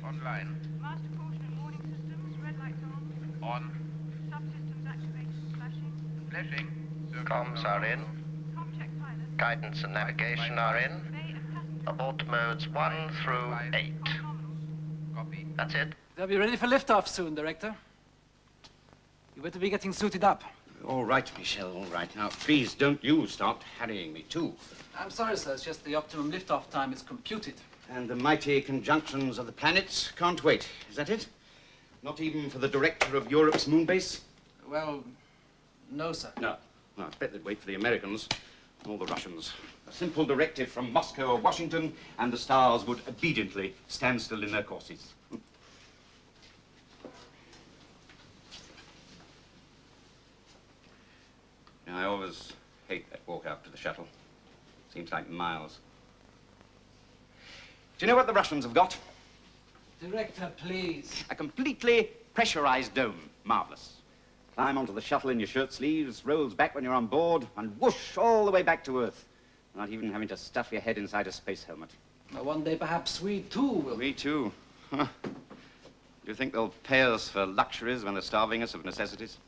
Online. Master caution and warning systems, red lights on. On. Subsystems activated, flashing. Flashing. Comms are in. Com check pilot. Guidance and navigation are in. Bay and passenger. Abort modes 1 through 8. Copy. That's it. They'll be ready for liftoff soon, Director. You better be getting suited up. All right, Michel, all right. Now, please, don't you start harrying me, too. I'm sorry, sir. It's just the optimum liftoff time is computed. And the mighty conjunctions of the planets can't wait. Is that it? Not even for the director of Europe's Moonbase? Well, no, sir. No. No, I bet they'd wait for the Americans and all the Russians. A simple directive from Moscow or Washington, and the stars would obediently stand still in their courses. Now, I always hate that walk out to the shuttle. Seems like miles. Do you know what the Russians have got? Director, please. A completely pressurized dome. Marvelous. Climb onto the shuttle in your shirt sleeves, rolls back when you're on board, and whoosh all the way back to Earth. Not even having to stuff your head inside a space helmet. Well, one day, perhaps we, too, will... We, too. Huh. Do you think they'll pay us for luxuries when they're starving us of necessities?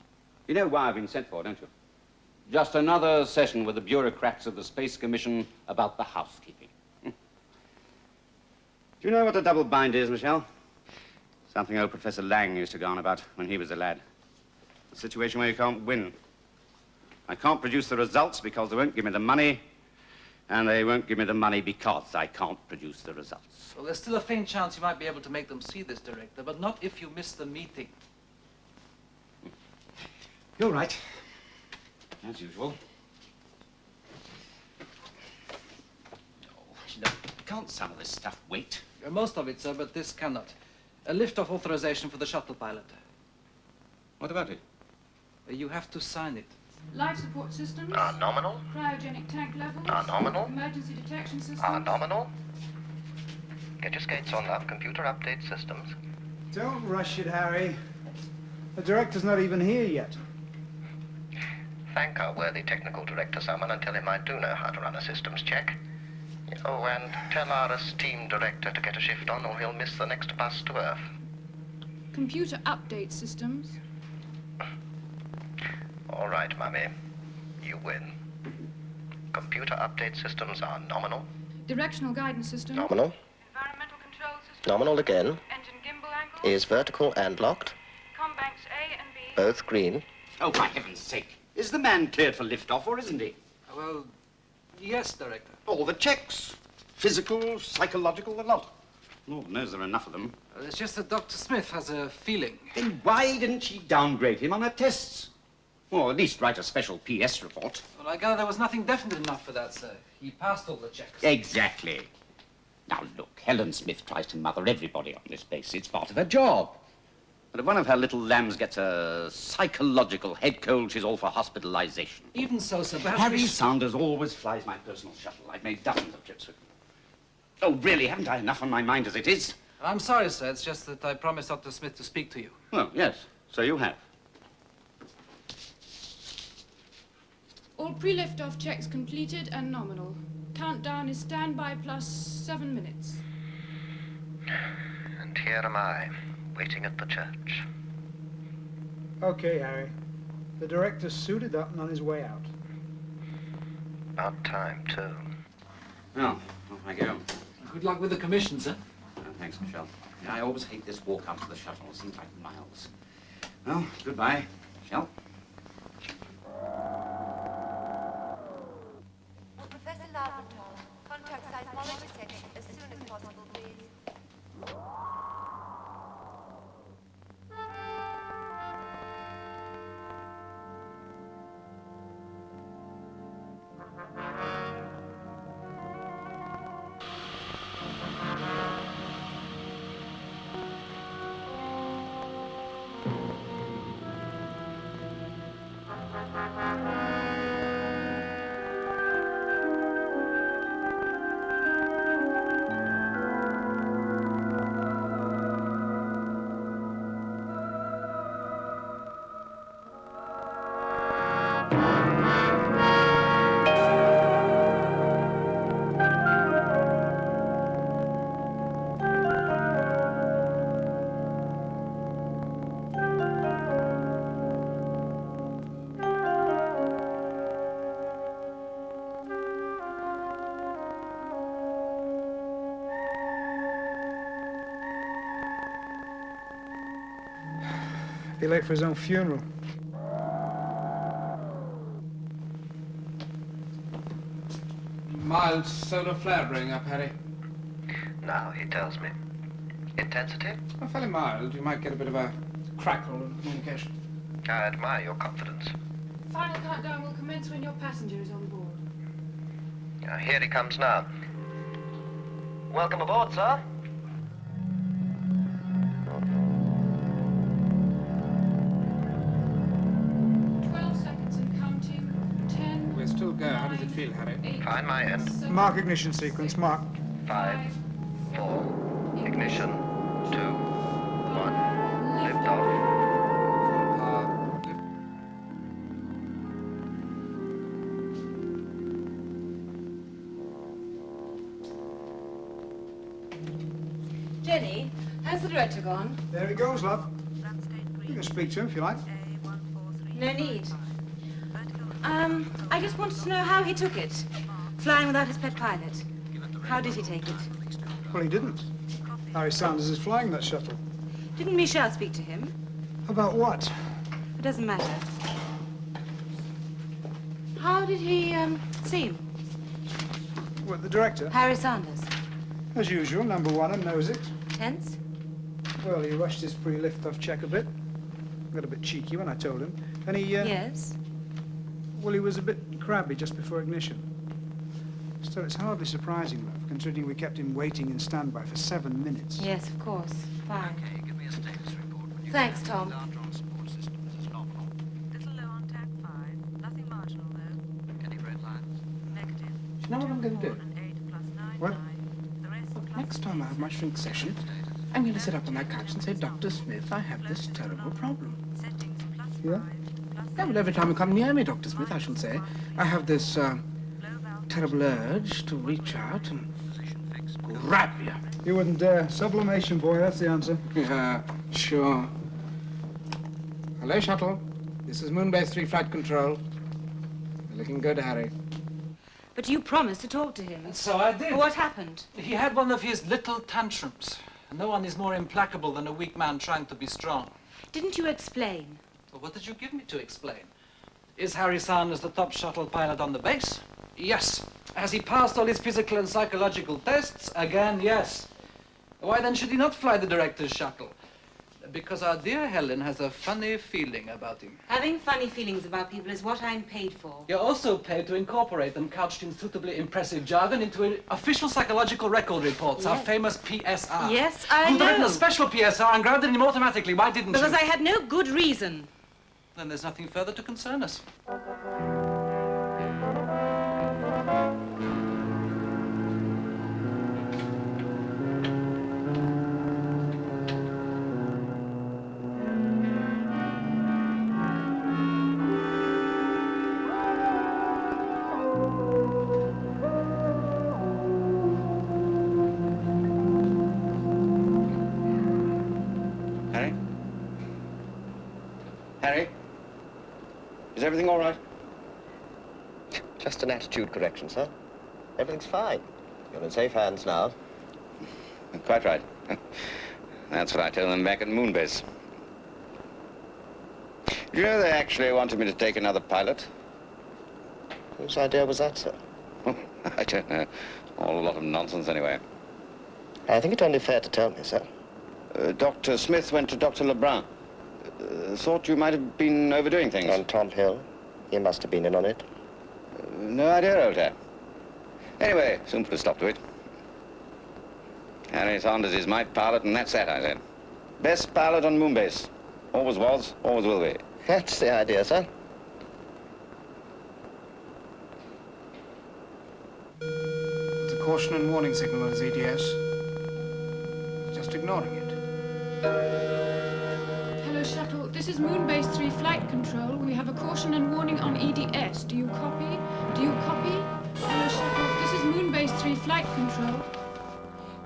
You know why I've been sent for, don't you? Just another session with the bureaucrats of the Space Commission about the housekeeping. Do you know what a double bind is, Michelle? Something old Professor Lang used to go on about when he was a lad. A situation where you can't win. I can't produce the results because they won't give me the money, and they won't give me the money because I can't produce the results. Well, there's still a faint chance you might be able to make them see this, Director, but not if you miss the meeting. You're right. As usual. No, can't some of this stuff wait? Most of it, sir, but this cannot. A liftoff authorization for the shuttle pilot. What about it? You have to sign it. Life support systems. Are nominal. Cryogenic tank levels. Are nominal. Emergency detection systems. Are nominal. Get your skates on, love. Computer update systems. Don't rush it, Harry. The director's not even here yet. Thank our worthy technical director, someone, and tell him I do know how to run a systems check. Oh, and tell our esteemed director to get a shift on or he'll miss the next bus to Earth. Computer update systems. All right, Mummy. You win. Computer update systems are nominal. Directional guidance system. Nominal. Environmental control system. Nominal again. Engine gimbal angle. Is vertical and locked. Combanks A and B. Both green. Oh, for heaven's sake. Is the man cleared for liftoff, or isn't he? Well, yes, Director. All the checks. Physical, psychological, the lot. Lord knows there are enough of them. It's just that Dr. Smith has a feeling. Then why didn't she downgrade him on her tests? Or at least write a special PS report. Well, I gather there was nothing definite enough for that, sir. He passed all the checks. Exactly. Now, look, Helen Smith tries to mother everybody on this base. It's part of her job. But if one of her little lambs gets a psychological head cold, she's all for hospitalization. Even so, sir, perhaps Harry we should... Sanders always flies my personal shuttle. I've made dozens of trips with him. Oh, really, haven't I enough on my mind as it is? I'm sorry, sir. It's just that I promised Dr. Smith to speak to you. Well, yes, so you have. All pre-liftoff checks completed and nominal. Countdown is standby plus 7 minutes. And here am I, waiting at the church. Okay, Harry. The director's suited up and on his way out. About time, too. Well, off I go. Good luck with the commission, sir. Oh, thanks, Michelle. Yeah, I always hate this walk out to the shuttle. It seems like miles. Well, goodbye, Michelle. Professor Laventhal, contact seismology tech as soon as possible, please. Be late for his own funeral. Mild solar flare brewing up, Harry. Now he tells me. Intensity? Well, fairly mild. You might get a bit of a crackle in communication. I admire your confidence. Final countdown will commence when your passenger is on board. Here he comes now. Welcome aboard, sir. 12 seconds and counting. 10. We're still go. How does it feel, Harry? 8, Find my end. 7, Mark ignition sequence, mark. 5, 4, ignition, 2, 1, lift off. Jenny, has the director gone? There he goes, love. You can speak to him if you like. No need. I just wanted to know how he took it, flying without his pet pilot. How did he take it? Well, he didn't. Harry Sanders is flying that shuttle. Didn't Michelle speak to him? About what? It doesn't matter. How did he, seem? What, the director? Harry Sanders. As usual, number one and knows it. Tense? Well, he rushed his pre-lift-off check a bit. Got a bit cheeky when I told him. And he, Yes. well, he was a bit crabby just before ignition. Still, it's hardly surprising, love, considering we kept him waiting in standby for 7 minutes. Yes, of course. Fine. Okay, give me a status report. When you Thanks, get Tom. the transport systems as normal. Little low on tank 5. Nothing marginal, though. Any red lines? Negative. You know what I'm going to do? And 8 plus 9, What? 9. The rest plus Next time I have my shrink session, I'm going to sit up on that couch and say, Dr. Smith, I have this terrible problem. settings plus Yeah? 5. Plus Yeah, well, every time you come near me, Dr. Smith, I shall say, I have this low valve. terrible urge to reach out and grab you. You wouldn't dare. Sublimation, boy, that's the answer. Yeah, sure. Hello, shuttle. This is Moonbase 3 flight control. You're looking good, Harry. But you promised to talk to him. And so I did. What happened? He had one of his little tantrums. No one is more implacable than a weak man trying to be strong. Didn't you explain? Well, what did you give me to explain? Is Harry Sanders the top shuttle pilot on the base? Yes. Has he passed all his physical and psychological tests? Again, yes. Why then should he not fly the director's shuttle? Because our dear Helen has a funny feeling about him. Having funny feelings about people is what I'm paid for. You're also paid to incorporate them, couched in suitably impressive jargon, into official psychological record reports, our Yes. famous PSR. Yes, I You've written know. a special PSR and granted him automatically. Why didn't Because you? I had no good reason. Then there's nothing further to concern us. Harry? Harry? Is everything all right? Just an attitude correction, sir. Everything's fine. You're in safe hands now. Quite right. That's what I told them back at Moonbase. You know, they actually wanted me to take another pilot. Whose idea was that, sir? I don't know. All a lot of nonsense, anyway. I think it's only fair to tell me, sir. Dr. Smith went to Dr. Lebrun. Thought you might have been overdoing things. On Tom Hill. He must have been in on it. No idea, old chap. Anyway, soon put a stop to it. Harry Saunders is my pilot, and that's that, I said. Best pilot on Moonbase. Always was, always will be. That's the idea, sir. It's a caution and warning signal on his EDS. Just ignoring it. Hello, Shuttle. This is Moonbase 3 Flight Control. We have a caution and warning on EDS. Do you copy? Do you copy? Hello, Shuttle. This is Moonbase 3 Flight Control.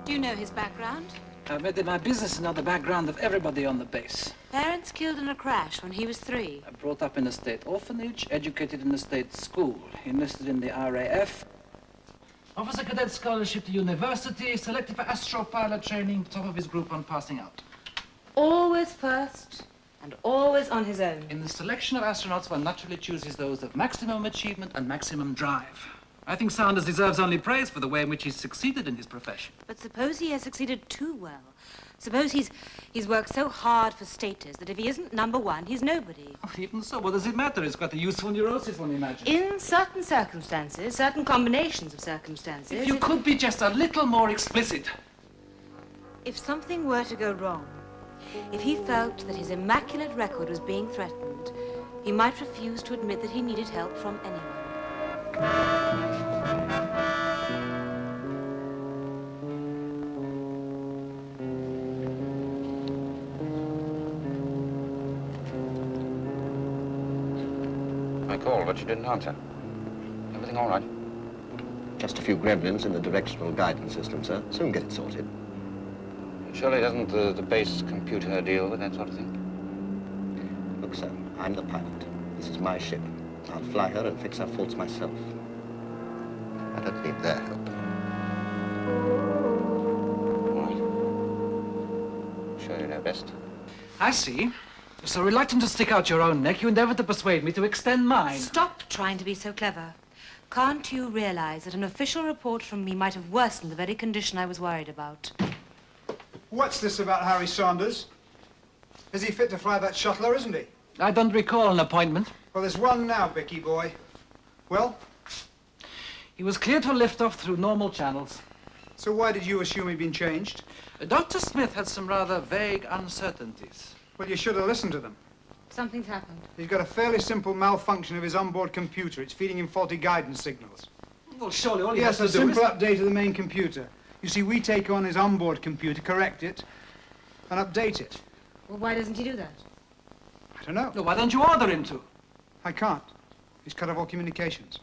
Do you know his background? I've made it my business to know the background of everybody on the base. Parents killed in a crash when he was 3. Brought up in a state orphanage, educated in a state school, enlisted in the RAF. Offers a cadet scholarship to university, selected for astro-pilot training, top of his group on passing out. Always first and always on his own. In the selection of astronauts, one naturally chooses those of maximum achievement and maximum drive. I think Saunders deserves only praise for the way in which he's succeeded in his profession. But suppose he has succeeded too well. Suppose he's worked so hard for status that if he isn't number 1, he's nobody. Oh, even so, what does it matter? He's got a useful neurosis, one imagines. In certain circumstances, certain combinations of circumstances... If you could be just a little more explicit. If something were to go wrong, if he felt that his immaculate record was being threatened, he might refuse to admit that he needed help from anyone. I called, but you didn't answer. Everything all right? Just a few gremlins in the directional guidance system, sir. Soon get it sorted. Surely doesn't the base computer deal with that sort of thing? Look, sir, I'm the pilot. This is my ship. I'll fly her and fix her faults myself. I don't need their help. All right. Sure you know best. I see. So reluctant to stick out your own neck, you endeavored to persuade me to extend mine. Stop trying to be so clever. Can't you realize that an official report from me might have worsened the very condition I was worried about? What's this about Harry Saunders? Is he fit to fly that shuttle, or isn't he? I don't recall an appointment. Well, there's one now, Bicky boy. Well, He was cleared for liftoff through normal channels. so why did you assume he'd been changed? Dr. Smith had some rather vague uncertainties. Well, you should have listened to them. Something's happened. He's got a fairly simple malfunction of his onboard computer. It's feeding him faulty guidance signals. Well, surely all he Yes, has a to do simple is... update of the main computer. You see, we take on his onboard computer, correct it, and update it. Well, why doesn't he do that? I don't know. No, why don't you order him to? I can't. He's cut off all communications.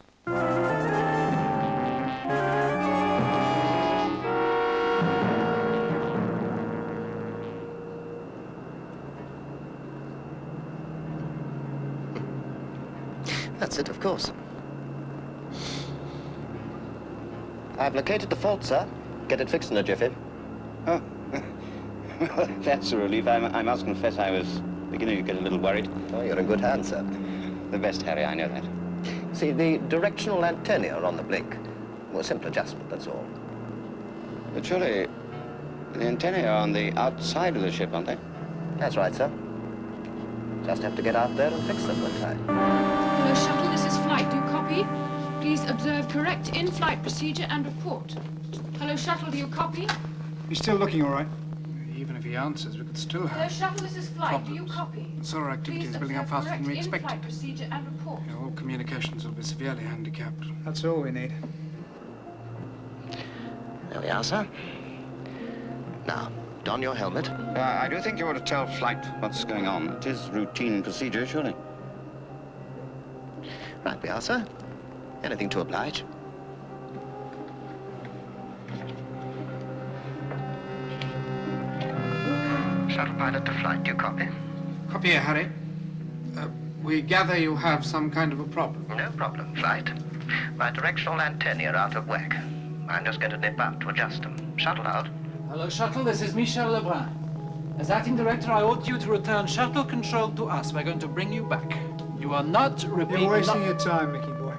That's it, of course. I've located the fault, sir. Get it fixed in a jiffy. Oh, well, that's a relief. I must confess I was beginning to get a little worried. Oh, you're in good hands, sir. The best, Harry, I know that. See, the directional antennae are on the blink. Well, a simple adjustment, that's all. But surely the antennae are on the outside of the ship, aren't they? That's right, sir. Just have to get out there and fix them, won't I? Hello, shuttle, this is flight. Do you copy? Please observe correct in-flight procedure and report. Hello, shuttle, do you copy? He's still looking all right. Even if he answers, we could still Hello, have shuttle, this is flight. Do you problems. copy? The solar activity Please is building up observe faster than we correct expected. in-flight procedure and report. You know, all communications will be severely handicapped. That's all we need. There we are, sir. Now, don your helmet. I do think you ought to tell flight what's going on. It is routine procedure, surely. Right we are, sir. Anything to oblige. Shuttle pilot to flight, do you copy? Copy here, Harry. We gather you have some kind of a problem. No problem, flight. My directional antennae are out of whack. I'm just going to nip out to adjust them. Shuttle out. Hello, shuttle, this is Michel Lebrun. As acting director, I ought you to return shuttle control to us. We're going to bring you back. You are not repeating... You're wasting your time, Mickey boy.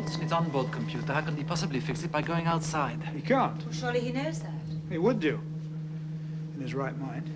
faults in its onboard computer. How can he possibly fix it by going outside? He can't. Well, surely he knows that. He would do. In his right mind.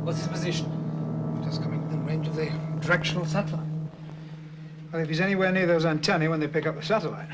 What's his position? Just coming within range of the directional satellite. Well, if he's anywhere near those antennae when they pick up the satellite.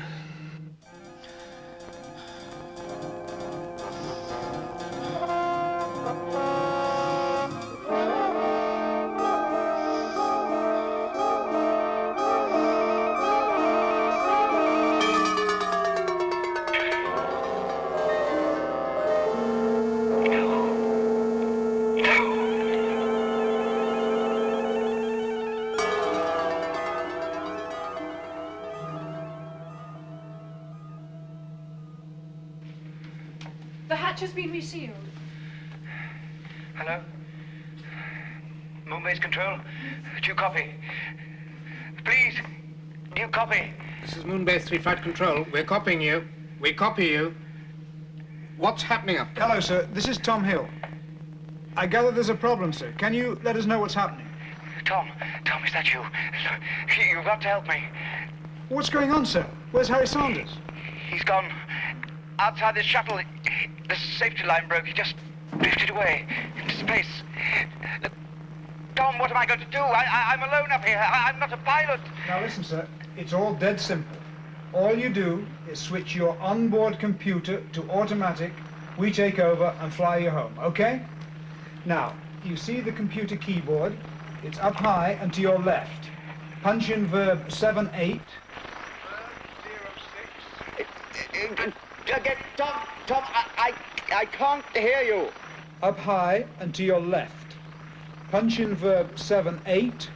The hatch has been resealed. Hello? Moonbase control? Do you copy? Please, do you copy? This is Moonbase 3 Flight Control. We're copying you. We copy you. What's happening up there? Hello, sir. This is Tom Hill. I gather there's a problem, sir. Can you let us know what's happening? Tom, is that you? You've got to help me. What's going on, sir? Where's Harry Sanders? He's gone. Outside this shuttle, the safety line broke. He just drifted away into space. Tom, what am I going to do? I'm alone up here. I'm not a pilot. Now listen, sir. It's all dead simple. All you do is switch your onboard computer to automatic. We take over and fly you home, okay? Now, you see the computer keyboard? It's up high and to your left. Punch in verb 7-8. Again, Tom, I can't hear you. Up high and to your left. Punch in verb 7-8.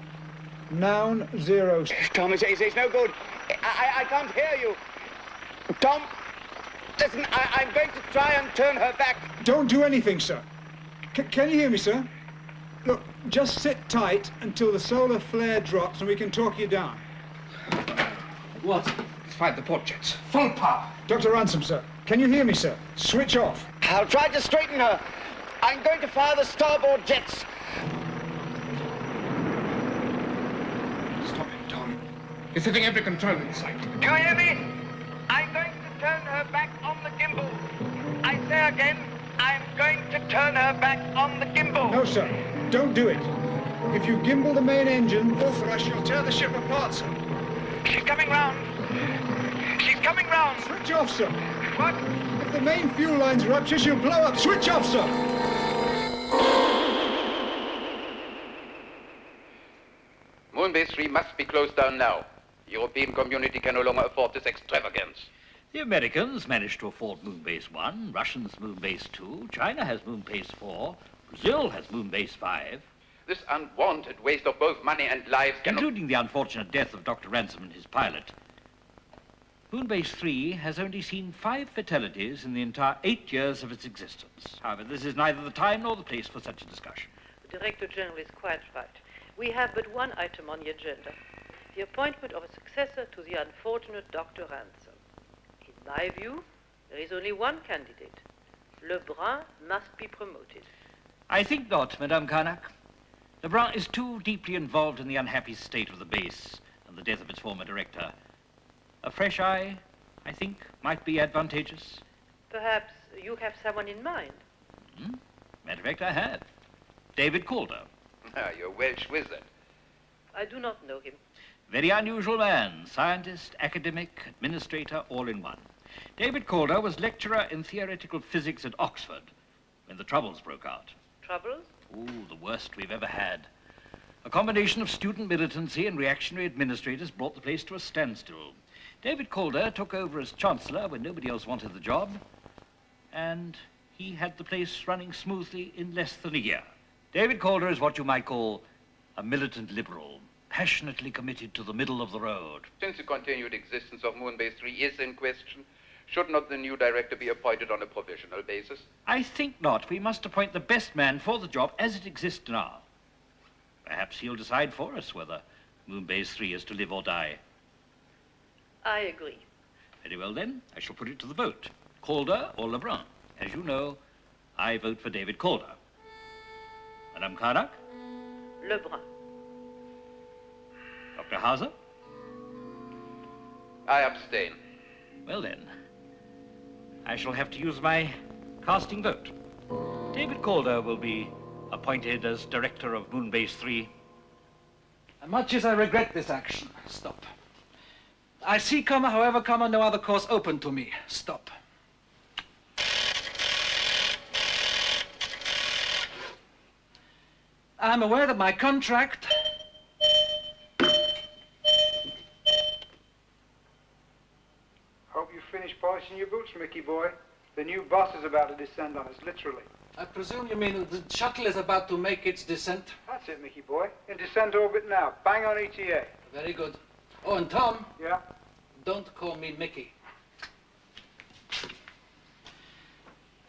Noun 0. Tom, it's no good. I can't hear you. Tom, listen, I'm going to try and turn her back. Don't do anything, sir. Can you hear me, sir? Look, just sit tight until the solar flare drops and we can talk you down. What? Let's fight the port jets. Full power. Dr. Ransom, sir. Can you hear me, sir? Switch off. I'll try to straighten her. I'm going to fire the starboard jets. Stop it, Tom. He's hitting every control in sight. Do you hear me? I'm going to turn her back on the gimbal. I say again, I'm going to turn her back on the gimbal. No, sir. Don't do it. If you gimbal the main engine, both of us, you'll tear the ship apart, sir. She's coming round. She's coming round. Switch off, sir. What? If the main fuel lines rupture, she'll blow up. Switch off, sir. Moonbase 3 must be closed down now. The European community can no longer afford this extravagance. The Americans managed to afford Moonbase 1, Russians Moonbase 2, China has Moonbase 4, Brazil has Moonbase 5. This unwanted waste of both money and lives cannot... Including the unfortunate death of Dr. Ransom and his pilot. Moonbase 3 has only seen 5 fatalities in the entire 8 years of its existence. However, this is neither the time nor the place for such a discussion. The Director General is quite right. We have but one item on the agenda. The appointment of a successor to the unfortunate Dr. Ransom. In my view, there is only one candidate. Lebrun must be promoted. I think not, Madame Carnac. Lebrun is too deeply involved in the unhappy state of the base and the death of its former director. A fresh eye, I think, might be advantageous. Perhaps you have someone in mind. Matter of fact, I have. David Calder. Ah, you're a Welsh wizard. I do not know him. Very unusual man, scientist, academic, administrator, all in one. David Calder was lecturer in theoretical physics at Oxford when the Troubles broke out. Troubles? Ooh, the worst we've ever had. A combination of student militancy and reactionary administrators brought the place to a standstill. David Calder took over as Chancellor when nobody else wanted the job, and he had the place running smoothly in less than a year. David Calder is what you might call a militant liberal, passionately committed to the middle of the road. Since the continued existence of Moonbase 3 is in question, should not the new director be appointed on a provisional basis? I think not. We must appoint the best man for the job as it exists now. Perhaps he'll decide for us whether Moonbase 3 is to live or die. I agree. Very well then, I shall put it to the vote. Calder or Lebrun. As you know, I vote for David Calder. Madame Carnac? Lebrun. Dr. Hauser? I abstain. Well then, I shall have to use my casting vote. David Calder will be appointed as director of Moonbase 3. And much as I regret this action, stop. I see, however, no other course open to me. Stop. I'm aware that my contract... Hope you finished polishing your boots, Mickey boy. The new boss is about to descend on us, literally. I presume you mean the shuttle is about to make its descent? That's it, Mickey boy. In descent orbit now. Bang on ETA. Very good. Oh, and Tom, Yeah? don't call me Mickey.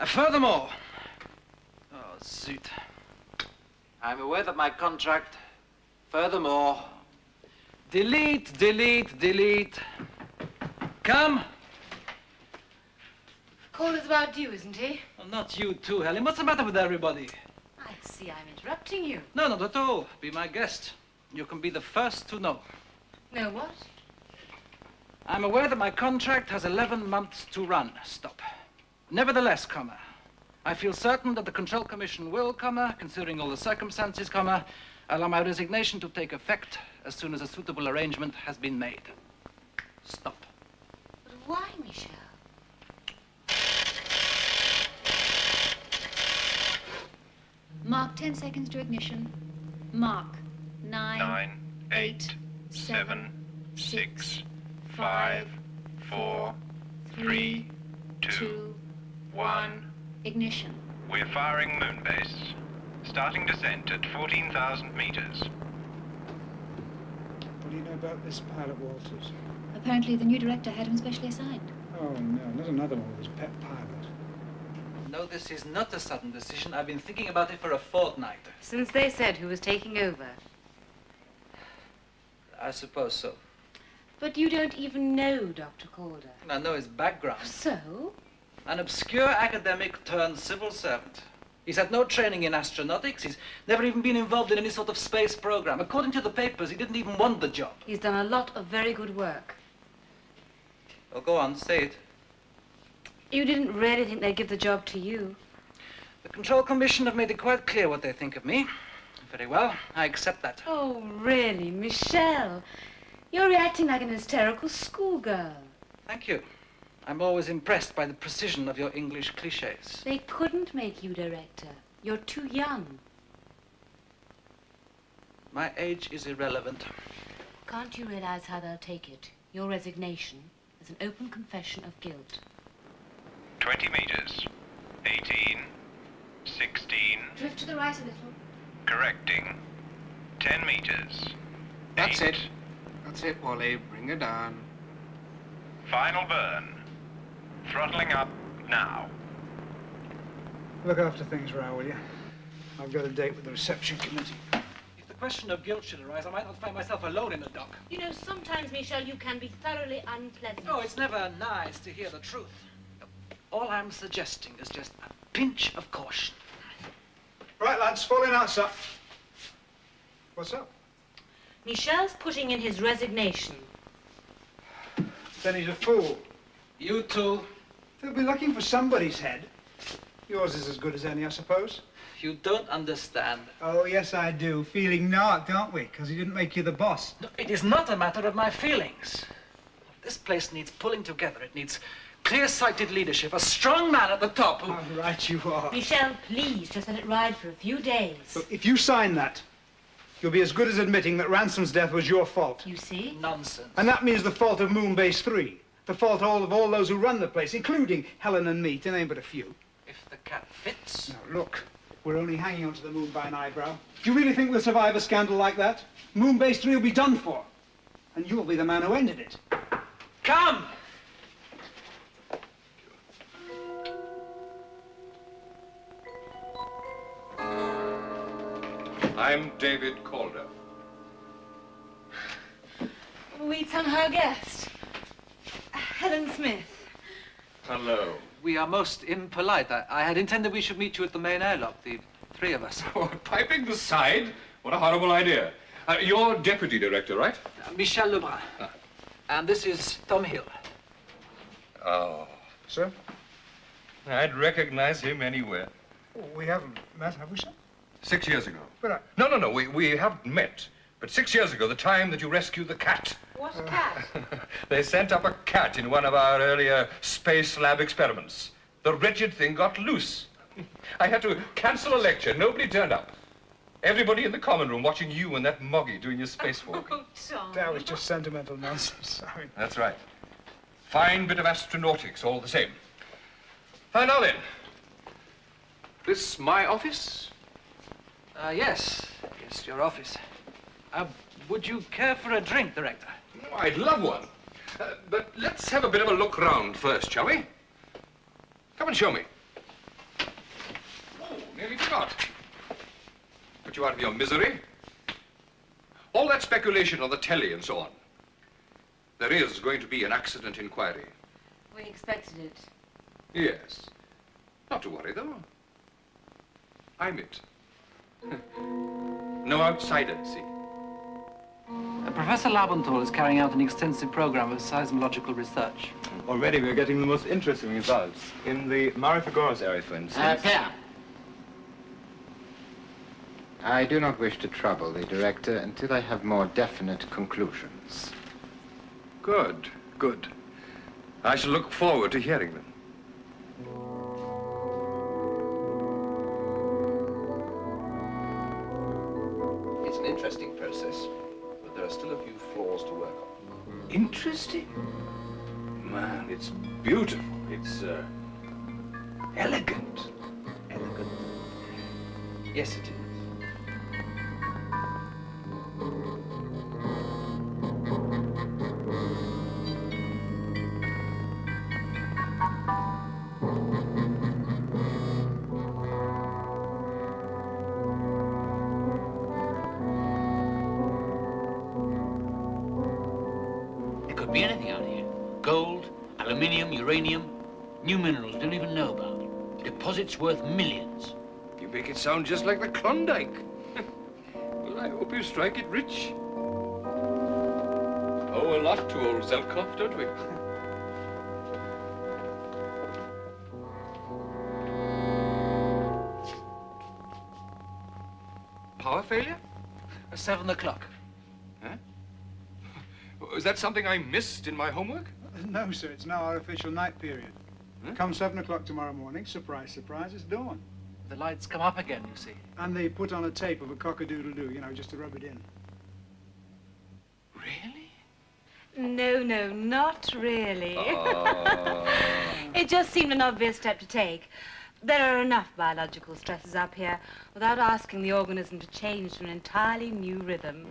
Furthermore, oh, zut. I'm aware that my contract, furthermore, delete, delete, delete. Come. Calder's about due, isn't he? Well, not you too, Helen. What's the matter with everybody? I see I'm interrupting you. No, not at all. Be my guest. You can be the first to know. Know what? I'm aware that my contract has 11 months to run. Stop. Nevertheless, I feel certain that the Control Commission will, considering all the circumstances, allow my resignation to take effect as soon as a suitable arrangement has been made. Stop. But why, Michel? Mark 10 seconds to ignition. Mark 9, 8, 7, 6, 5, 4, 3, 2, 1. Ignition. We're firing Moonbase. Starting descent at 14,000 meters. What do you know about this pilot, Walters? Apparently the new director had him specially assigned. Oh, no, not another one with his pet pilot. No, this is not a sudden decision. I've been thinking about it for a fortnight. Since they said who was taking over. I suppose so. But you don't even know Dr. Calder. I know his background. So? An obscure academic turned civil servant. He's had no training in astronautics. He's never even been involved in any sort of space program. According to the papers, he didn't even want the job. He's done a lot of very good work. Oh, go on, say it. You didn't really think they'd give the job to you. The Control Commission have made it quite clear what they think of me. Very well, I accept that. Oh, really, Michelle? You're reacting like an hysterical schoolgirl. Thank you. I'm always impressed by the precision of your English cliches. They couldn't make you director. You're too young. My age is irrelevant. Can't you realize how they'll take it? Your resignation as an open confession of guilt. 20 meters. 18. 16. Drift to the right a little. Correcting. 10 meters. That's 8. it. That's it, Wally. Bring her down. Final burn. Throttling up now. Look after things, Rao, will you? I've got a date with the reception committee. If the question of guilt should arise, I might not find myself alone in the dock. You know, sometimes, Michelle, you can be thoroughly unpleasant. Oh, it's never nice to hear the truth. All I'm suggesting is just a pinch of caution. Right, lads, fall in outside. What's up? Michelle's putting in his resignation. Then he's a fool. You too. They'll be looking for somebody's head. Yours is as good as any, I suppose. You don't understand. Oh, yes, I do. Feeling narked, aren't we? Because he didn't make you the boss. No, it is not a matter of my feelings. This place needs pulling together. It needs clear-sighted leadership, a strong man at the top who... I'm right you are. Michelle, please, just let it ride for a few days. Look, if you sign that, you'll be as good as admitting that Ransom's death was your fault. You see? Nonsense. And that means the fault of Moonbase 3. The fault of all those who run the place, including Helen and me, to name but a few. If the cap fits... Now, look, we're only hanging onto the moon by an eyebrow. Do you really think we'll survive a scandal like that? Moonbase 3 will be done for. And you'll be the man who ended it. Come! I'm David Calder. Meet some her guest. Helen Smith. Hello. We are most impolite. I had intended we should meet you at the main airlock, the three of us. Oh, piping beside? What a horrible idea. You're deputy director, right? Michel Lebrun. And this is Tom Hill. Oh. Sir? I'd recognize him anywhere. Oh, we haven't met, have we, sir? 6 years ago. But No, we haven't met. But 6 years ago, the time that you rescued the cat. What cat? They sent up a cat in one of our earlier space lab experiments. The wretched thing got loose. I had to cancel a lecture. Nobody turned up. Everybody in the common room watching you and that Moggy doing your spacewalk. Oh, Tom. that was just sentimental nonsense. I mean, That's right. Fine bit of astronautics, all the same. Now then, this my office? Yes, your office. Would you care for a drink, Director? Oh, I'd love one. But let's have a bit of a look round first, shall we? Come and show me. Oh, nearly forgot. Put you out of your misery. All that speculation on the telly and so on. There is going to be an accident inquiry. We expected it. Yes. Not to worry, though. I'm it. No outsiders, see? Professor Labenthal is carrying out an extensive program of seismological research. Already we're getting the most interesting results. In the Marifigoros area, for instance. Per. I do not wish to trouble the director until I have more definite conclusions. Good, good. I shall look forward to hearing them. It's an interesting process, but there are still a few flaws to work on. Interesting? Man, it's beautiful. It's, elegant. elegant. Yes, it is. Could be anything out here. Gold, aluminium, uranium, new minerals we don't even know about. Deposits worth millions. You make it sound just like the Klondike. Well, I hope you strike it rich. Owe a lot to old Zelkov, don't we? failure? 7 o'clock. Huh? Is that something I missed in my homework? No, sir, it's now our official night period. Huh? Come 7 o'clock tomorrow morning, surprise, surprise, it's dawn. The lights come up again, you see. And they put on a tape of a cock-a-doodle-doo, you know, just to rub it in. Really? No, no, not really. Oh. It just seemed an obvious step to take. There are enough biological stresses up here without asking the organism to change to an entirely new rhythm.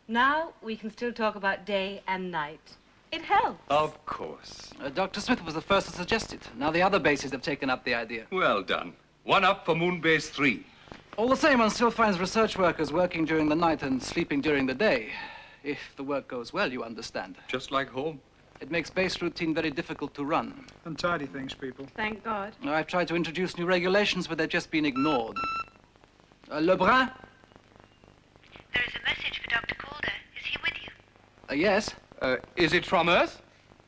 Now we can still talk about day and night. It helps. Of course. Dr. Smith was the first to suggest it. Now the other bases have taken up the idea. Well done. 1 up for Moonbase 3. All the same, one still finds research workers working during the night and sleeping during the day. If the work goes well, you understand. Just like home. It makes base routine very difficult to run. Untidy things, people. Thank God. I've tried to introduce new regulations, but they've just been ignored. Lebrun? There is a message for Dr. Calder. Is he with you? Yes. Is it from Earth?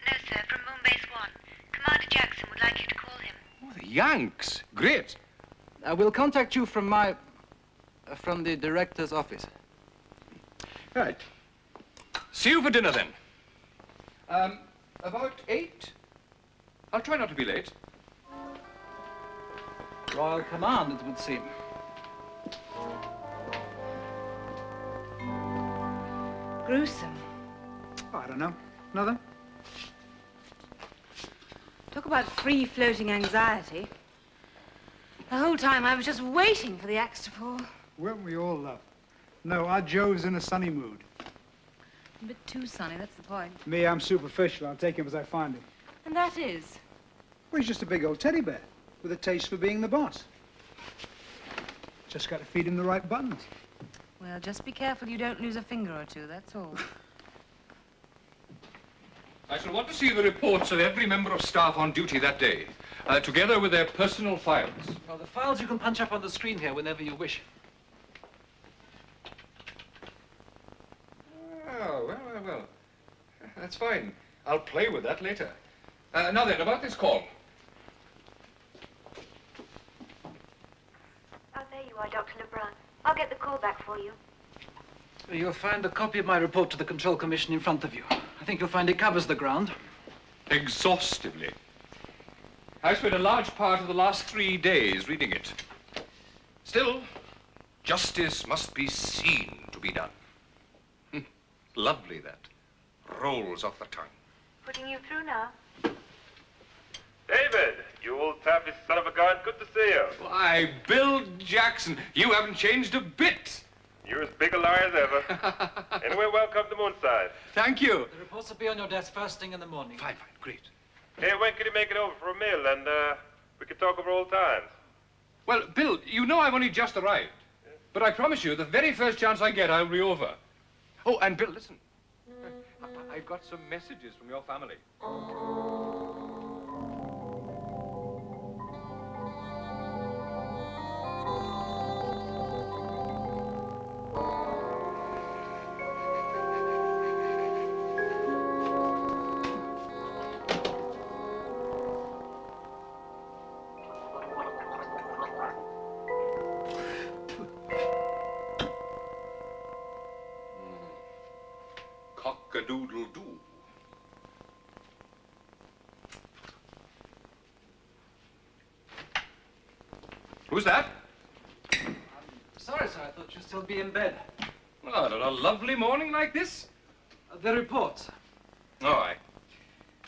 No, sir, from Moonbase 1. Commander Jackson would like you to call him. Oh, the Yanks. Great. We'll contact you from from the director's office. Right. See you for dinner, then. About 8? I'll try not to be late. Royal command, it would seem. Gruesome. Oh, I don't know. Another? Talk about free-floating anxiety. The whole time I was just waiting for the axe to fall. Weren't we all, love? No, our Joe's in a sunny mood. A bit too sunny, that's the point. Me, I'm superficial. I'll take him as I find him. And that is? Well, he's just a big old teddy bear with a taste for being the boss. Just got to feed him the right buttons. Well, just be careful you don't lose a finger or two, that's all. I shall want to see the reports of every member of staff on duty that day, together with their personal files. Well, the files you can punch up on the screen here whenever you wish. Oh, well. That's fine. I'll play with that later. Now then, about this call. Oh, there you are, Dr. Lebrun. I'll get the call back for you. You'll find a copy of my report to the Control Commission in front of you. I think you'll find it covers the ground. Exhaustively. I spent a large part of the last 3 days reading it. Still, justice must be seen to be done. Lovely, that. Rolls off the tongue. Putting you through now. David, you old taffy son of a gun, good to see you. Why, Bill Jackson, you haven't changed a bit. You're as big a liar as ever. Anyway, welcome to Moonside. Thank you. The reports will be on your desk first thing in the morning. Fine, great. Hey, when can you make it over for a meal and we can talk over old times? Well, Bill, you know I've only just arrived. But I promise you, the very first chance I get, I'll be over. Oh, and Bill, listen. I've got some messages from your family. Cock-a-doodle-doo. Who's that? Sorry, sir, I thought you'd still be in bed. Well, on a lovely morning like this? The reports. All right.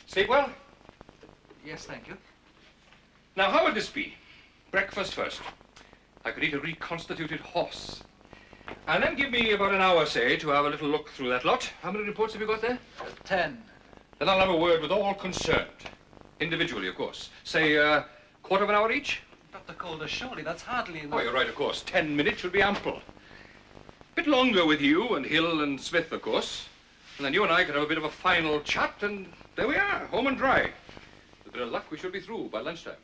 Sleep well? Yes, thank you. Now, how would this be? Breakfast first. I could eat a reconstituted horse. And then give me about an hour, say, to have a little look through that lot. How many reports have you got there? 10. Then I'll have a word with all concerned. Individually, of course. Say, quarter of an hour each? Dr. Calder, surely that's hardly enough. Oh, you're right, of course. 10 minutes should be ample. Bit longer with you and Hill and Smith, of course. And then you and I could have a bit of a final chat, and there we are, home and dry. With a bit of luck, we should be through by lunchtime.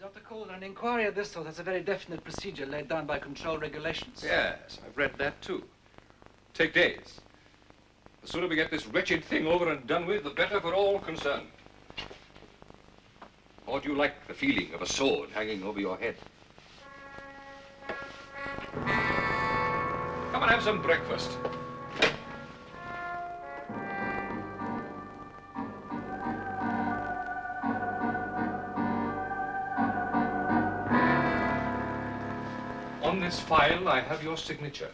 Dr. Calder, an inquiry of this sort has a very definite procedure laid down by control regulations. Yes, I've read that too. Take days. The sooner we get this wretched thing over and done with, the better for all concerned. Or do you like the feeling of a sword hanging over your head? Come and have some breakfast. On this file, I have your signature.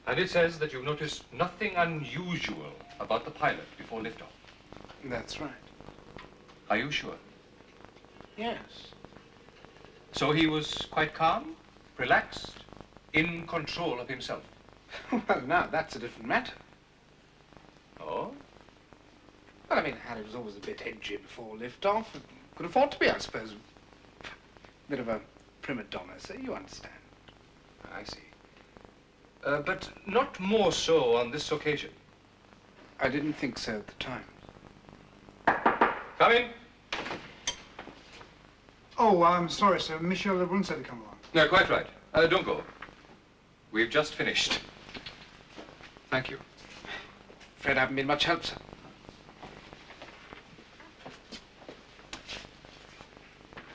And it says that you've noticed nothing unusual about the pilot before liftoff. That's right. Are you sure? Yes. So he was quite calm, relaxed, in control of himself? Well, now, that's a different matter. Oh? Well, I mean, Harry was always a bit edgy before liftoff. Could afford to be, I suppose. Bit of a prima donna, so you understand. I see. But not more so on this occasion. I didn't think so at the time. Come in. Oh, I'm sorry, sir. Michel Lebrun said to come along. No, quite right. Don't go. We've just finished. Thank you. Afraid I haven't been much help, sir.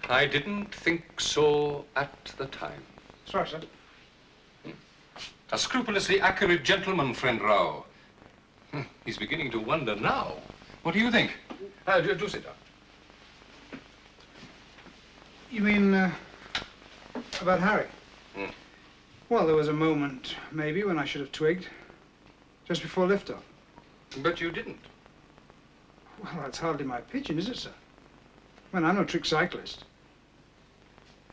I didn't think so at the time. Sorry, sir. A scrupulously accurate gentleman, friend Rao. He's beginning to wonder now. What do you think? Do sit down. You mean, about Harry? Well, there was a moment, maybe, when I should have twigged. Just before liftoff. But you didn't. Well, that's hardly my opinion, is it, sir? Well, I'm no trick cyclist.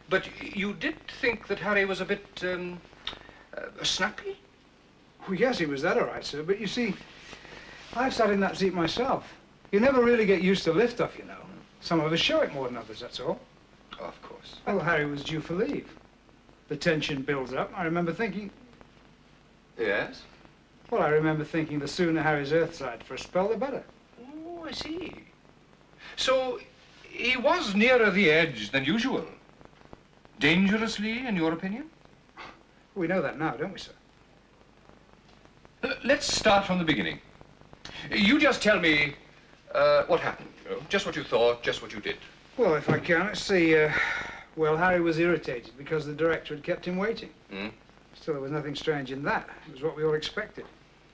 But you did think that Harry was a bit, snappy? Well, yes, he was that all right, sir. But you see, I've sat in that seat myself. You never really get used to liftoff, you know. Some of us show it more than others, that's all. Of course. Well, Harry was due for leave. The tension builds up. I remember thinking... Yes? Well, I remember thinking the sooner Harry's earthside for a spell, the better. Oh, I see. So, he was nearer the edge than usual. Dangerously, in your opinion? We know that now, don't we, sir? Let's start from the beginning. You just tell me what happened. You know, just what you thought, just what you did. Well, if I can, let's see. Well, Harry was irritated because the director had kept him waiting. Still, there was nothing strange in that. It was what we all expected.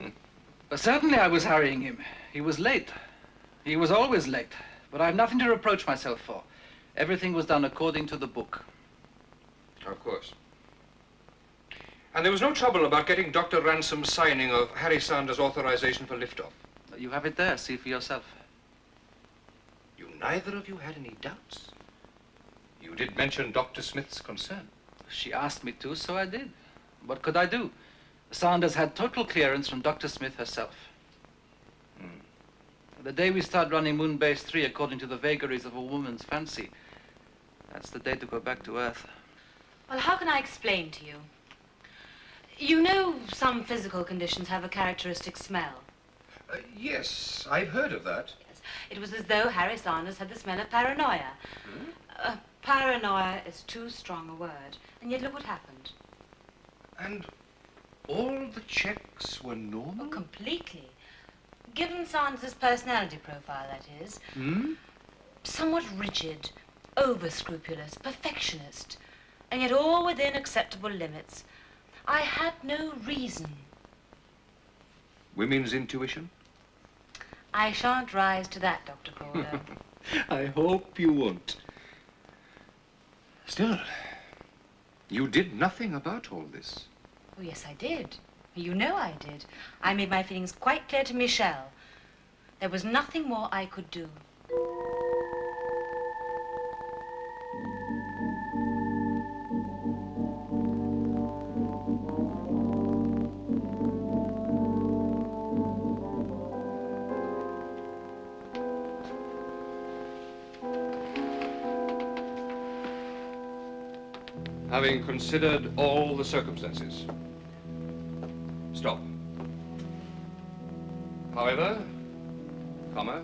Well, certainly I was hurrying him. He was late. He was always late. But I've nothing to reproach myself for. Everything was done according to the book. Of course. And there was no trouble about getting Dr. Ransom's signing of Harry Sanders' authorization for liftoff. You have it there. See for yourself. You neither of you had any doubts. You did mention Dr. Smith's concern. She asked me to, so I did. What could I do? Sanders had total clearance from Dr. Smith herself. The day we start running Moonbase 3 according to the vagaries of a woman's fancy, that's the day to go back to Earth. Well, how can I explain to you? You know some physical conditions have a characteristic smell. Yes, I've heard of that. Yes. It was as though Harry Sanders had the smell of paranoia. Paranoia is too strong a word, and yet look what happened. And all the checks were normal? Oh, completely. Given Sanders' personality profile, that is. Somewhat rigid, over-scrupulous, perfectionist, and yet all within acceptable limits. I had no reason. Women's intuition? I shan't rise to that, Dr. Calder. I hope you won't. Still, you did nothing about all this. Oh, yes, I did. You know I did. I made my feelings quite clear to Michel. There was nothing more I could do. Having considered all the circumstances. Stop. However, comma,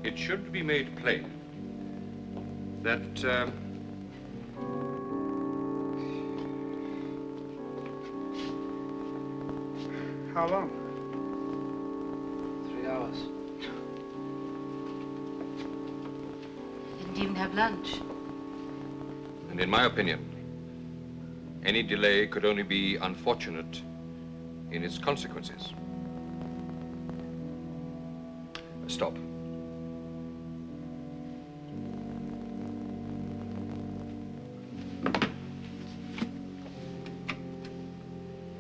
it should be made plain that, How long? 3 hours. Didn't even have lunch. and in my opinion, Any delay could only be unfortunate in its consequences. Stop.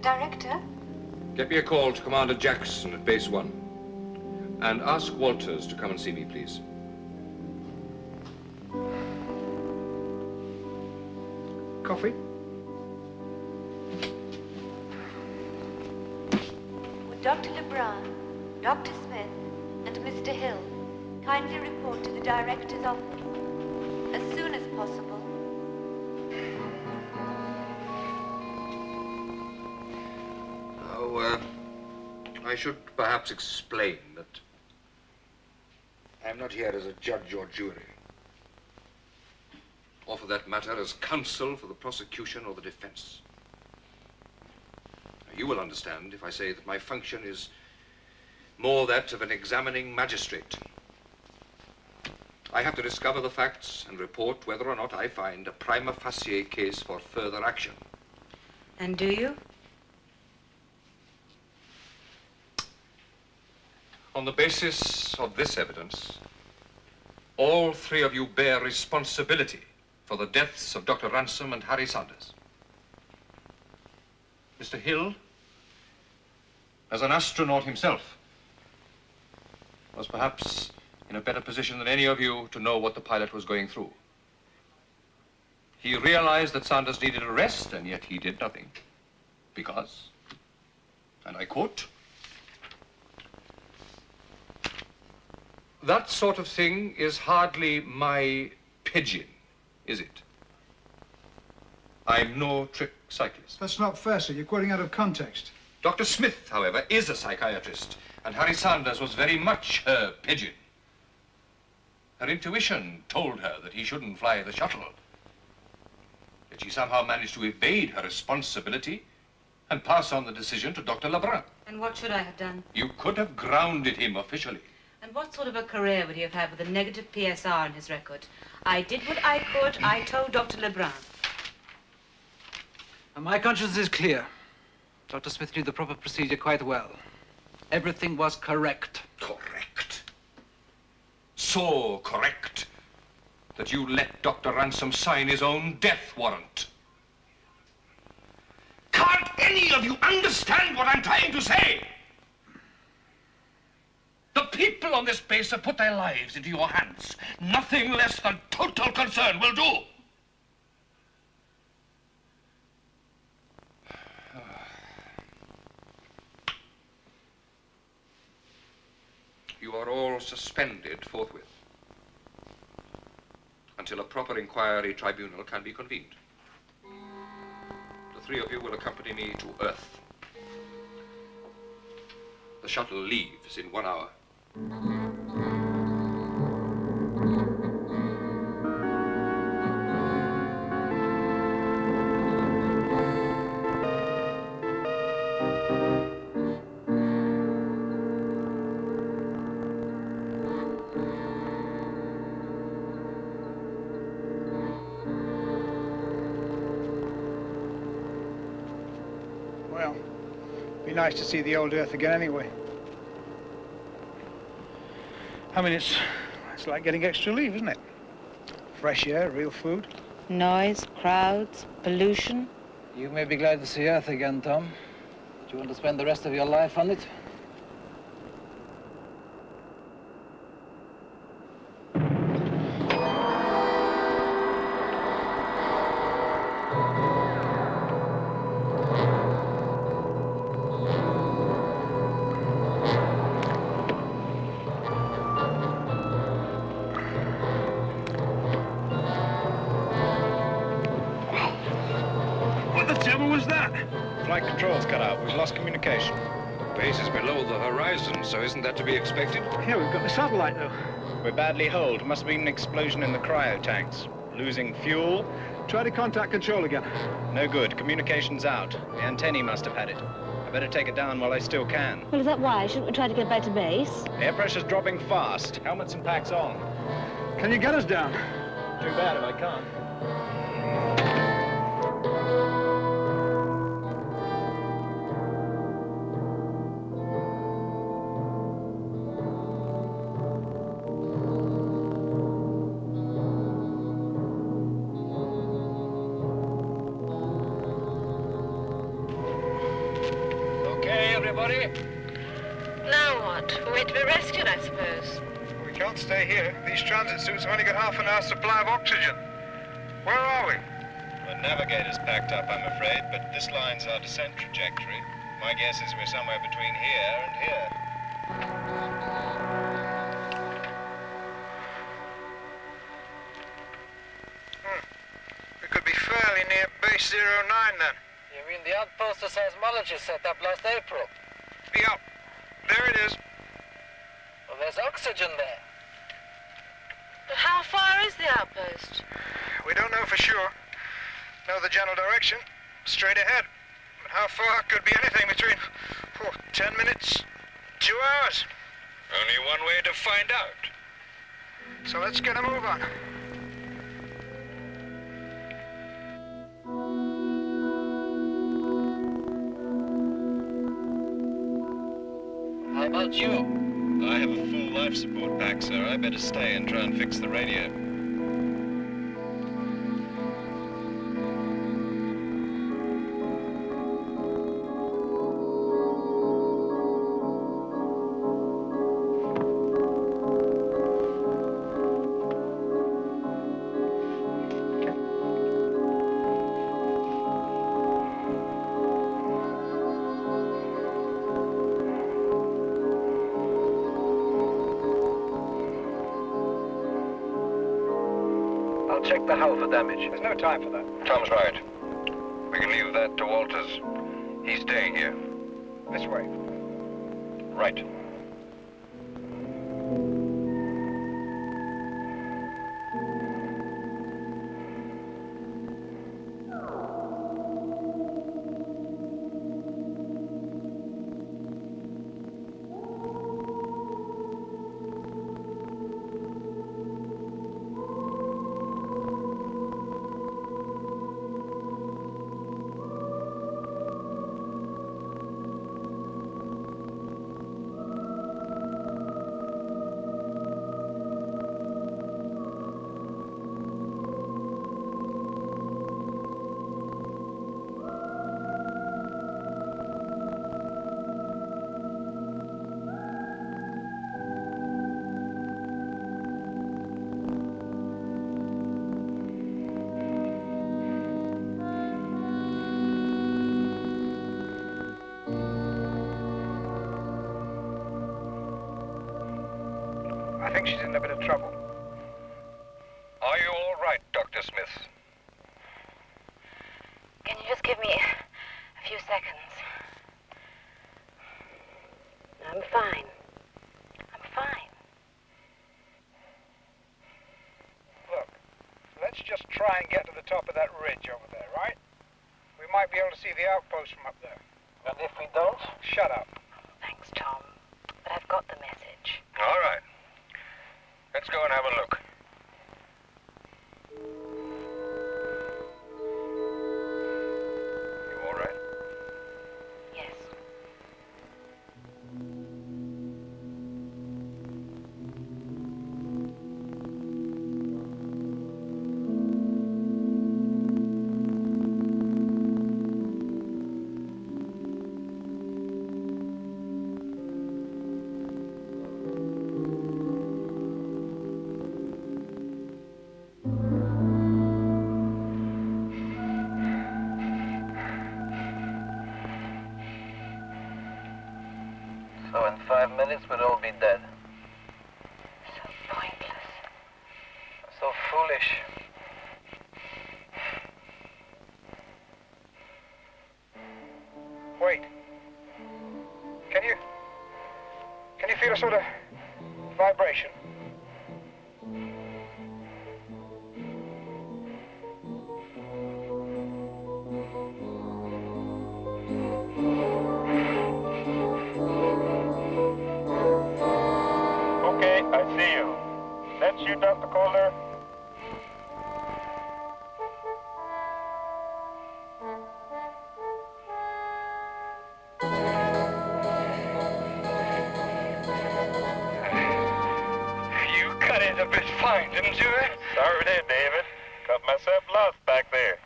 Director? Get me a call to Commander Jackson at Base 1. And ask Walters to come and see me, please. Coffee? Would Dr. Lebrun, Dr. Smith, and Mr. Hill kindly report to the director's office as soon as possible? Oh, I should perhaps explain that I'm not here as a judge or jury, or for that matter, as counsel for the prosecution or the defense. Now, you will understand if I say that my function is more that of an examining magistrate. I have to discover the facts and report whether or not I find a prima facie case for further action. And do you? On the basis of this evidence, all three of you bear responsibility for the deaths of Dr. Ransom and Harry Sanders. Mr. Hill, as an astronaut himself, was perhaps in a better position than any of you to know what the pilot was going through. He realized that Sanders needed a rest, and yet he did nothing. Because, and I quote, "That sort of thing is hardly my pigeon, is it? I'm no trick cyclist." That's not fair, sir. You're quoting out of context. Dr. Smith, however, is a psychiatrist, and Harry Sanders was very much her pigeon. Her intuition told her that he shouldn't fly the shuttle. Yet she somehow managed to evade her responsibility and pass on the decision to Dr. Lebrun. And what should I have done? You could have grounded him officially. And what sort of a career would he have had with a negative PSR in his record? I did what I could. I told Dr. Lebrun. And my conscience is clear. Dr. Smith knew the proper procedure quite well. Everything was correct. Correct. So correct that you let Dr. Ransom sign his own death warrant. Can't any of you understand what I'm trying to say? The people on this base have put their lives into your hands. Nothing less than total concern will do. You are all suspended forthwith until a proper inquiry tribunal can be convened. The three of you will accompany me to Earth. The shuttle leaves in 1 hour. Well, be nice to see the old Earth again anyway. I mean, it's like getting extra leave, isn't it? Fresh air, real food. Noise, crowds, pollution. You may be glad to see Earth again, Tom. Do you want to spend the rest of your life on it? What the devil was that? Flight controls cut out. We've lost communication. Base is below the horizon, so isn't that to be expected? Yeah, we've got the satellite, though. We're badly holed. Must have been an explosion in the cryo tanks. Losing fuel. Try to contact control again. No good. Communication's out. The antennae must have had it. I better take it down while I still can. Well, is that why? Shouldn't we try to get back to base? Air pressure's dropping fast. Helmets and packs on. Can you get us down? Too bad if I can't. Everybody? Now what? We wait to be rescued, I suppose. We can't stay here. These transit suits have only got half an hour's supply of oxygen. Where are we? The navigator's packed up, I'm afraid, but this line's our descent trajectory. My guess is we're somewhere between here and here. We could be fairly near base 09 then. You mean the outpost the seismologists set up last April? Yep. There it is. Well, there's oxygen there. But how far is the outpost? We don't know for sure. Know the general direction. Straight ahead. But how far could be anything between 10 minutes, 2 hours. Only one way to find out. So let's get a move on. How about you? I have a full life support pack, sir. I better stay and try and fix the radio. I'll check the hull for damage. There's no time for that. Tom's right. We can leave that to Walters. He's staying here. This way. Right. I think she's in a bit of trouble. Are you all right, Dr. Smith? Can you just give me a few seconds? I'm fine. I'm fine. Look, let's just try and get to the top of that ridge over there, right? We might be able to see the outpost from up there. And if we don't? Shut up. Thanks, Tom. But I've got the message. All right. Let's go and have a look. You all right? Yes. So in 5 minutes we'll all be dead. So pointless. So foolish. Wait. Can you feel a sort of vibration? Okay, I see you. That's you, Dr. Calder? You cut it a bit fine, didn't you? Sorry there, David. Cut myself lost back there.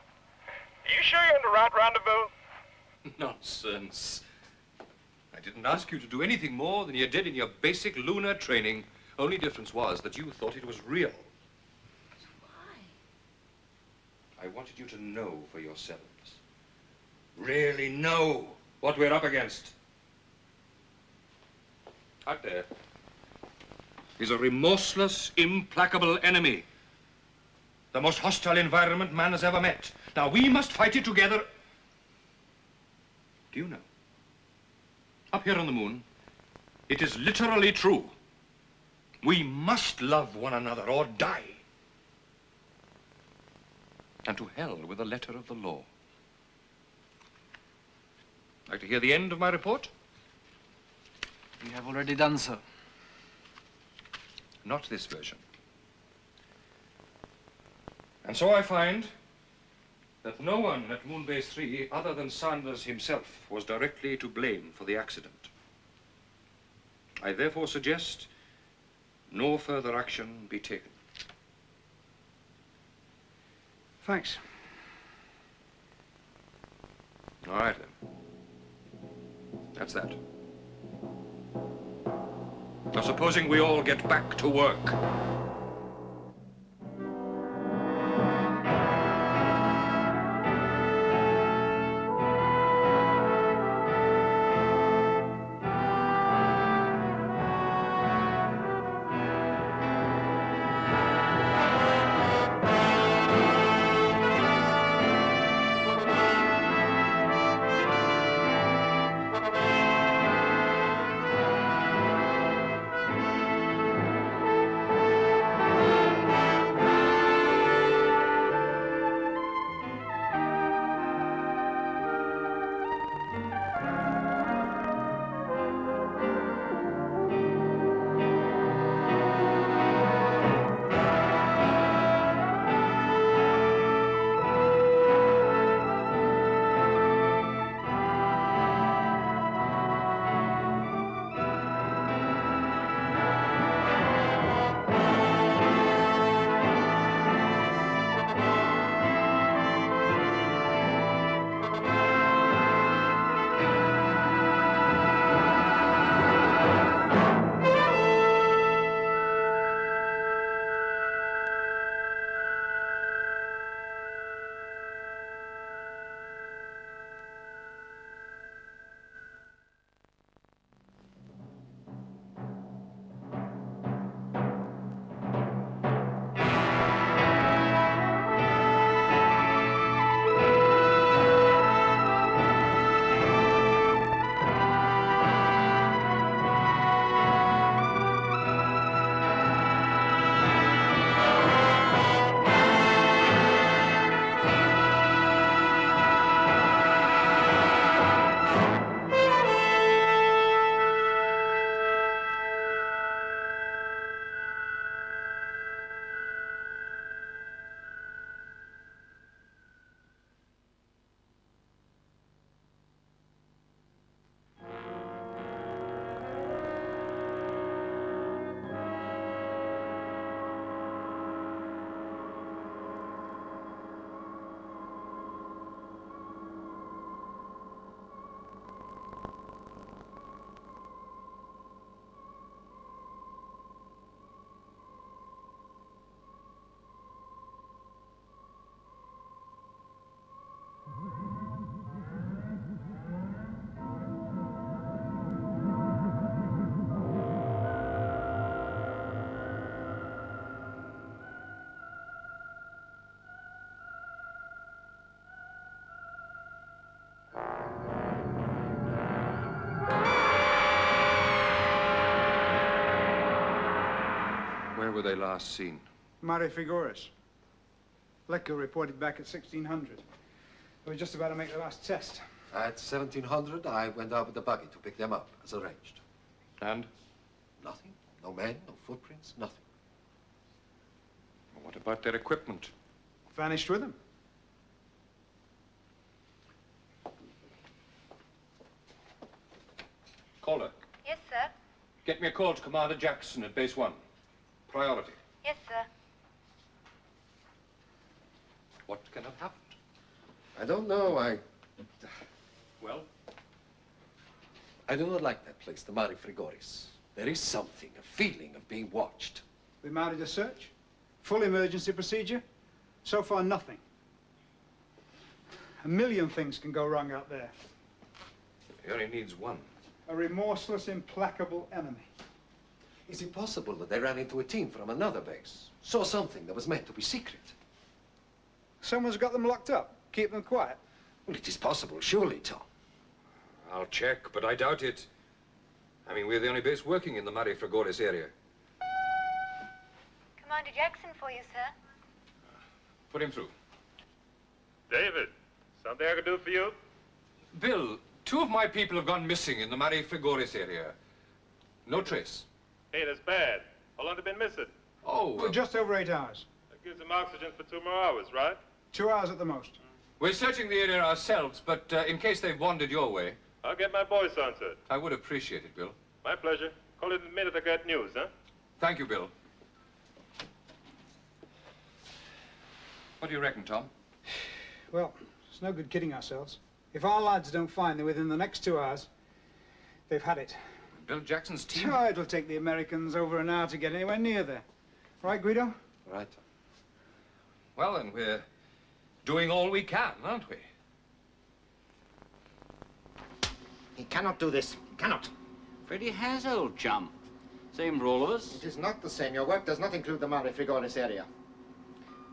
You sure you're in the right rendezvous? Nonsense. I didn't ask you to do anything more than you did in your basic lunar training. Only difference was that you thought it was real. Why? I wanted you to know for yourselves. Really know what we're up against. Out there is a remorseless, implacable enemy. The most hostile environment man has ever met. Now, we must fight it together. Do you know? Up here on the moon, it is literally true. We must love one another or die. And to hell with the letter of the law. Like to hear the end of my report? We have already done so. Not this version. And so I find that no one at Moonbase 3, other than Sanders himself, was directly to blame for the accident. I therefore suggest no further action be taken. Thanks. All right, then. That's that. Now, supposing we all get back to work. Where were they last seen? Mare Figuras. Lecco reported back at 1600. They were just about to make the last test. At 1700, I went out with the buggy to pick them up, as arranged. And? Nothing. No men, no footprints, nothing. What about their equipment? Vanished with them. Calder, Yes, sir. get me a call to Commander Jackson at Base 1. Priority. Yes, sir. What can have happened? I don't know. Well? I do not like that place, the Mare Frigoris. There is something, a feeling of being watched. We mounted a search. Full emergency procedure. So far, nothing. A million things can go wrong out there. He only needs one. A remorseless, implacable enemy. Is it possible that they ran into a team from another base? Saw something that was meant to be secret? Someone's got them locked up. Keep them quiet. Well, it is possible, surely, Tom. I'll check, but I doubt it. I mean, we're the only base working in the Mare Frigoris area. Commander Jackson for you, sir. Put him through. David, something I can do for you? Bill, 2 of my people have gone missing in the Mare Frigoris area. No trace. Hey, that's bad. How long have they been missing? Oh, Just over 8 hours. That gives them oxygen for 2 more hours, right? 2 hours at the most. we're searching the area ourselves, but in case they've wandered your way. I'll get my boys answered. I would appreciate it, Bill. My pleasure. Call it the minute I get news, huh? Thank you, Bill. What do you reckon, Tom? Well, it's no good kidding ourselves. If our lads don't find them within the next 2 hours, they've had it. Bill Jackson's team? Oh, it'll take the Americans over an hour to get anywhere near there. Right, Guido? Right. Well, then, we're doing all we can, aren't we? He cannot do this. He cannot. Freddie has, old chum. Same for all of us. It is not the same. Your work does not include the Mare Frigoris area.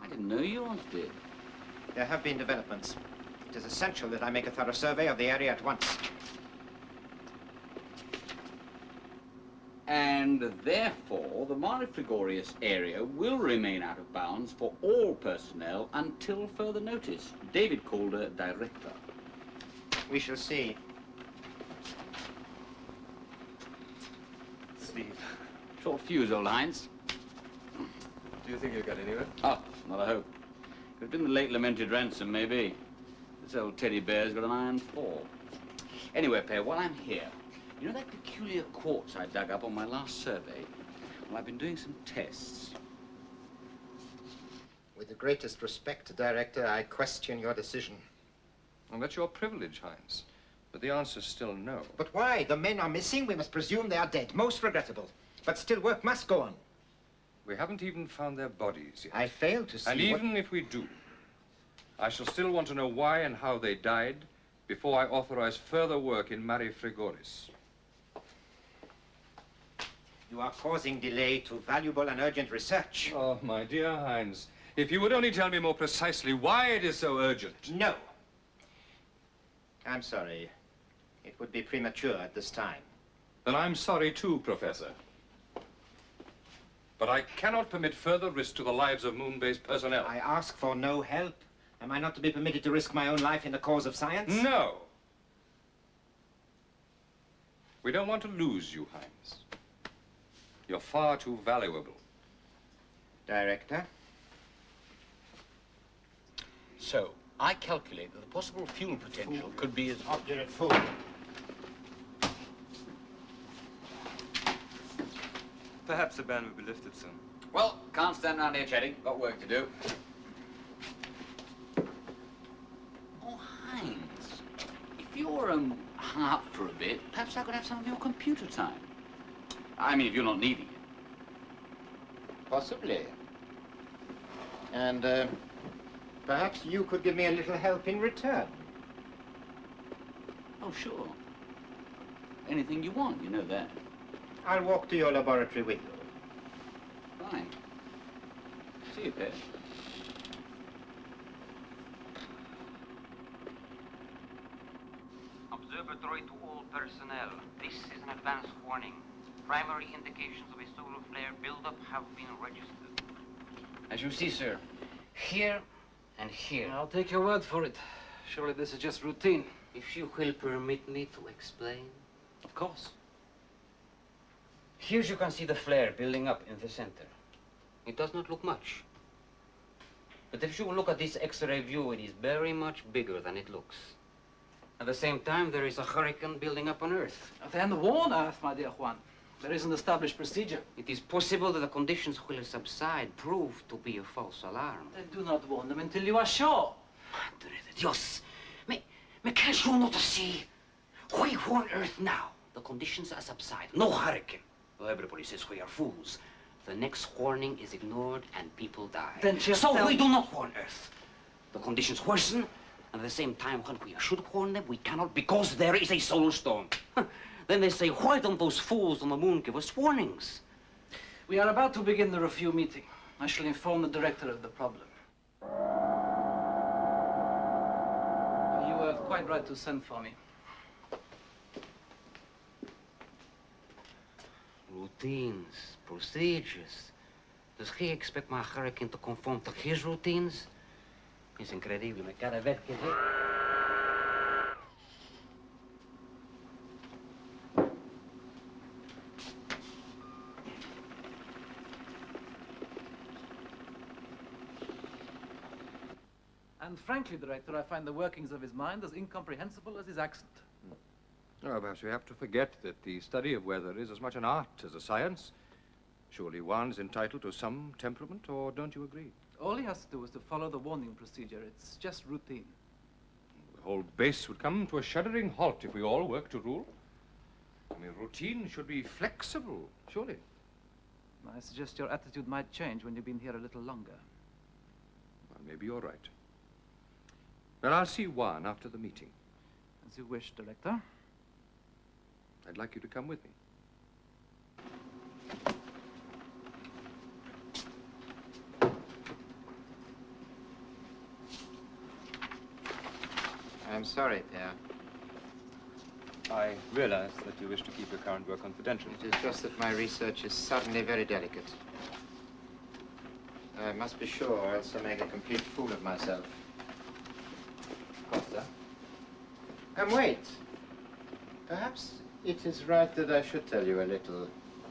I didn't know yours did. There have been developments. It is essential that I make a thorough survey of the area at once. And therefore, the Mare Frigoris area will remain out of bounds for all personnel until further notice. David Calder, Director. We shall see. Steve, Short fuse, old Heinz. do you think you'll get anywhere? Oh, not a hope. If it's been the late lamented Ransom, maybe. This old teddy bear's got an iron fall. Anyway, Pear, while I'm here, you know that peculiar quartz I dug up on my last survey? Well, I've been doing some tests. With the greatest respect, Director, I question your decision. Well, that's your privilege, Heinz. But the answer's still no. But why? The men are missing. We must presume they are dead. Most regrettable. But still, work must go on. We haven't even found their bodies yet. I fail to see And even if we do, I shall still want to know why and how they died before I authorize further work in Mare Frigoris. You are causing delay to valuable and urgent research. Oh, my dear Heinz, if you would only tell me more precisely why it is so urgent. No. I'm sorry. It would be premature at this time. Then I'm sorry too, Professor. But I cannot permit further risk to the lives of Moonbase personnel. I ask for no help. Am I not to be permitted to risk my own life in the cause of science? No. We don't want to lose you, Heinz. You're far too valuable. Director? So, I calculate that the possible fuel potential could be as... Obdurate fool. Perhaps the ban will be lifted soon. Well, can't stand around here chatting. Got work to do. Oh, Heinz, if you're hung up for a bit, perhaps I could have some of your computer time. I mean, if you're not needing it. Possibly. And, perhaps you could give me a little help in return. Oh, sure. Anything you want, you know that. I'll walk to your laboratory with you. Fine. See you, Pet. Observatory to all personnel. This is an advance warning. Primary indications of a solar flare buildup have been registered. As you see, sir. Here and here. I'll take your word for it. Surely this is just routine. If you will permit me to explain. Of course. Here you can see the flare building up in the center. It does not look much. But if you look at this X-ray view, it is very much bigger than it looks. At the same time, there is a hurricane building up on Earth. Then warn Earth, my dear Juan. There is an established procedure. It is possible that the conditions will subside, prove to be a false alarm. Then do not warn them until you are sure. Madre de Dios! Me can't you not see? Why warn Earth now? The the conditions subside. No hurricane. Well, everybody says we are fools. The next warning is ignored and people die. Then just so tell- we do not warn Earth. The conditions worsen, and at the same time, when we should warn them, we cannot because there is a solar storm. Then they say, why don't those fools on the moon give us warnings? We are about to begin the review meeting. I shall inform the director of the problem. You were quite right to send for me. Routines, procedures. Does he expect my hurricane to conform to his routines? Es increíble, me cada vez que ve. And frankly, Director, I find the workings of his mind as incomprehensible as his accent. Oh, perhaps we have to forget that the study of weather is as much an art as a science. Surely one's entitled to some temperament, or don't you agree? All he has to do is to follow the warning procedure. It's just routine. The whole base would come to a shuddering halt if we all worked to rule. I mean, routine should be flexible, surely. I suggest your attitude might change when you've been here a little longer. Well, maybe you're right. Well, I'll see Juan after the meeting. As you wish, Director. I'd like you to come with me. I'm sorry, Pierre. I realize that you wish to keep your current work confidential. It is just that my research is suddenly very delicate. I must be sure, or else I'll make a complete fool of myself. Costa? And wait. Perhaps it is right that I should tell you a little,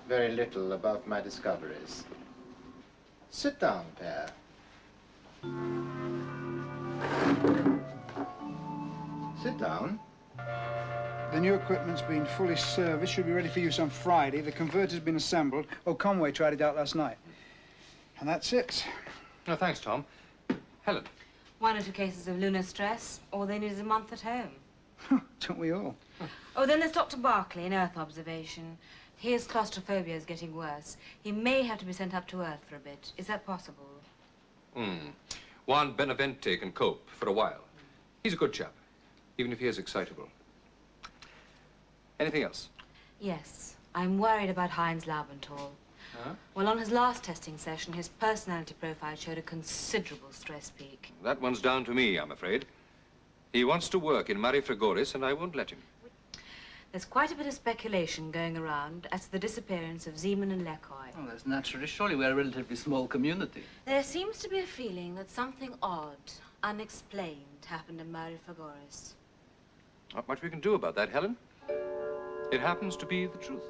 very little, about my discoveries. Sit down, Pierre. Sit down. The new equipment's been fully serviced, should be ready for use on Friday. The converter's been assembled. Oh, Conway tried it out last night. And that's it. No, thanks, Tom. Helen. 1 or 2 cases of lunar stress, all they need is a month at home. Don't we all? Oh, then there's Dr. Barclay in Earth observation. His claustrophobia is getting worse. He may have to be sent up to Earth for a bit. Is that possible? Juan Benavente can cope for a while. He's a good chap, even if he is excitable. Anything else? Yes. I'm worried about Heinz Laubenthal. Huh? Well, on his last testing session, his personality profile showed a considerable stress peak. That one's down to me, I'm afraid. He wants to work in Mare Frigoris, and I won't let him. There's quite a bit of speculation going around as to the disappearance of Zeman and Lecoy. Oh, that's naturally. Surely we're a relatively small community. There seems to be a feeling that something odd, unexplained, happened in Mare Frigoris. Not much we can do about that, Helen. It happens to be the truth.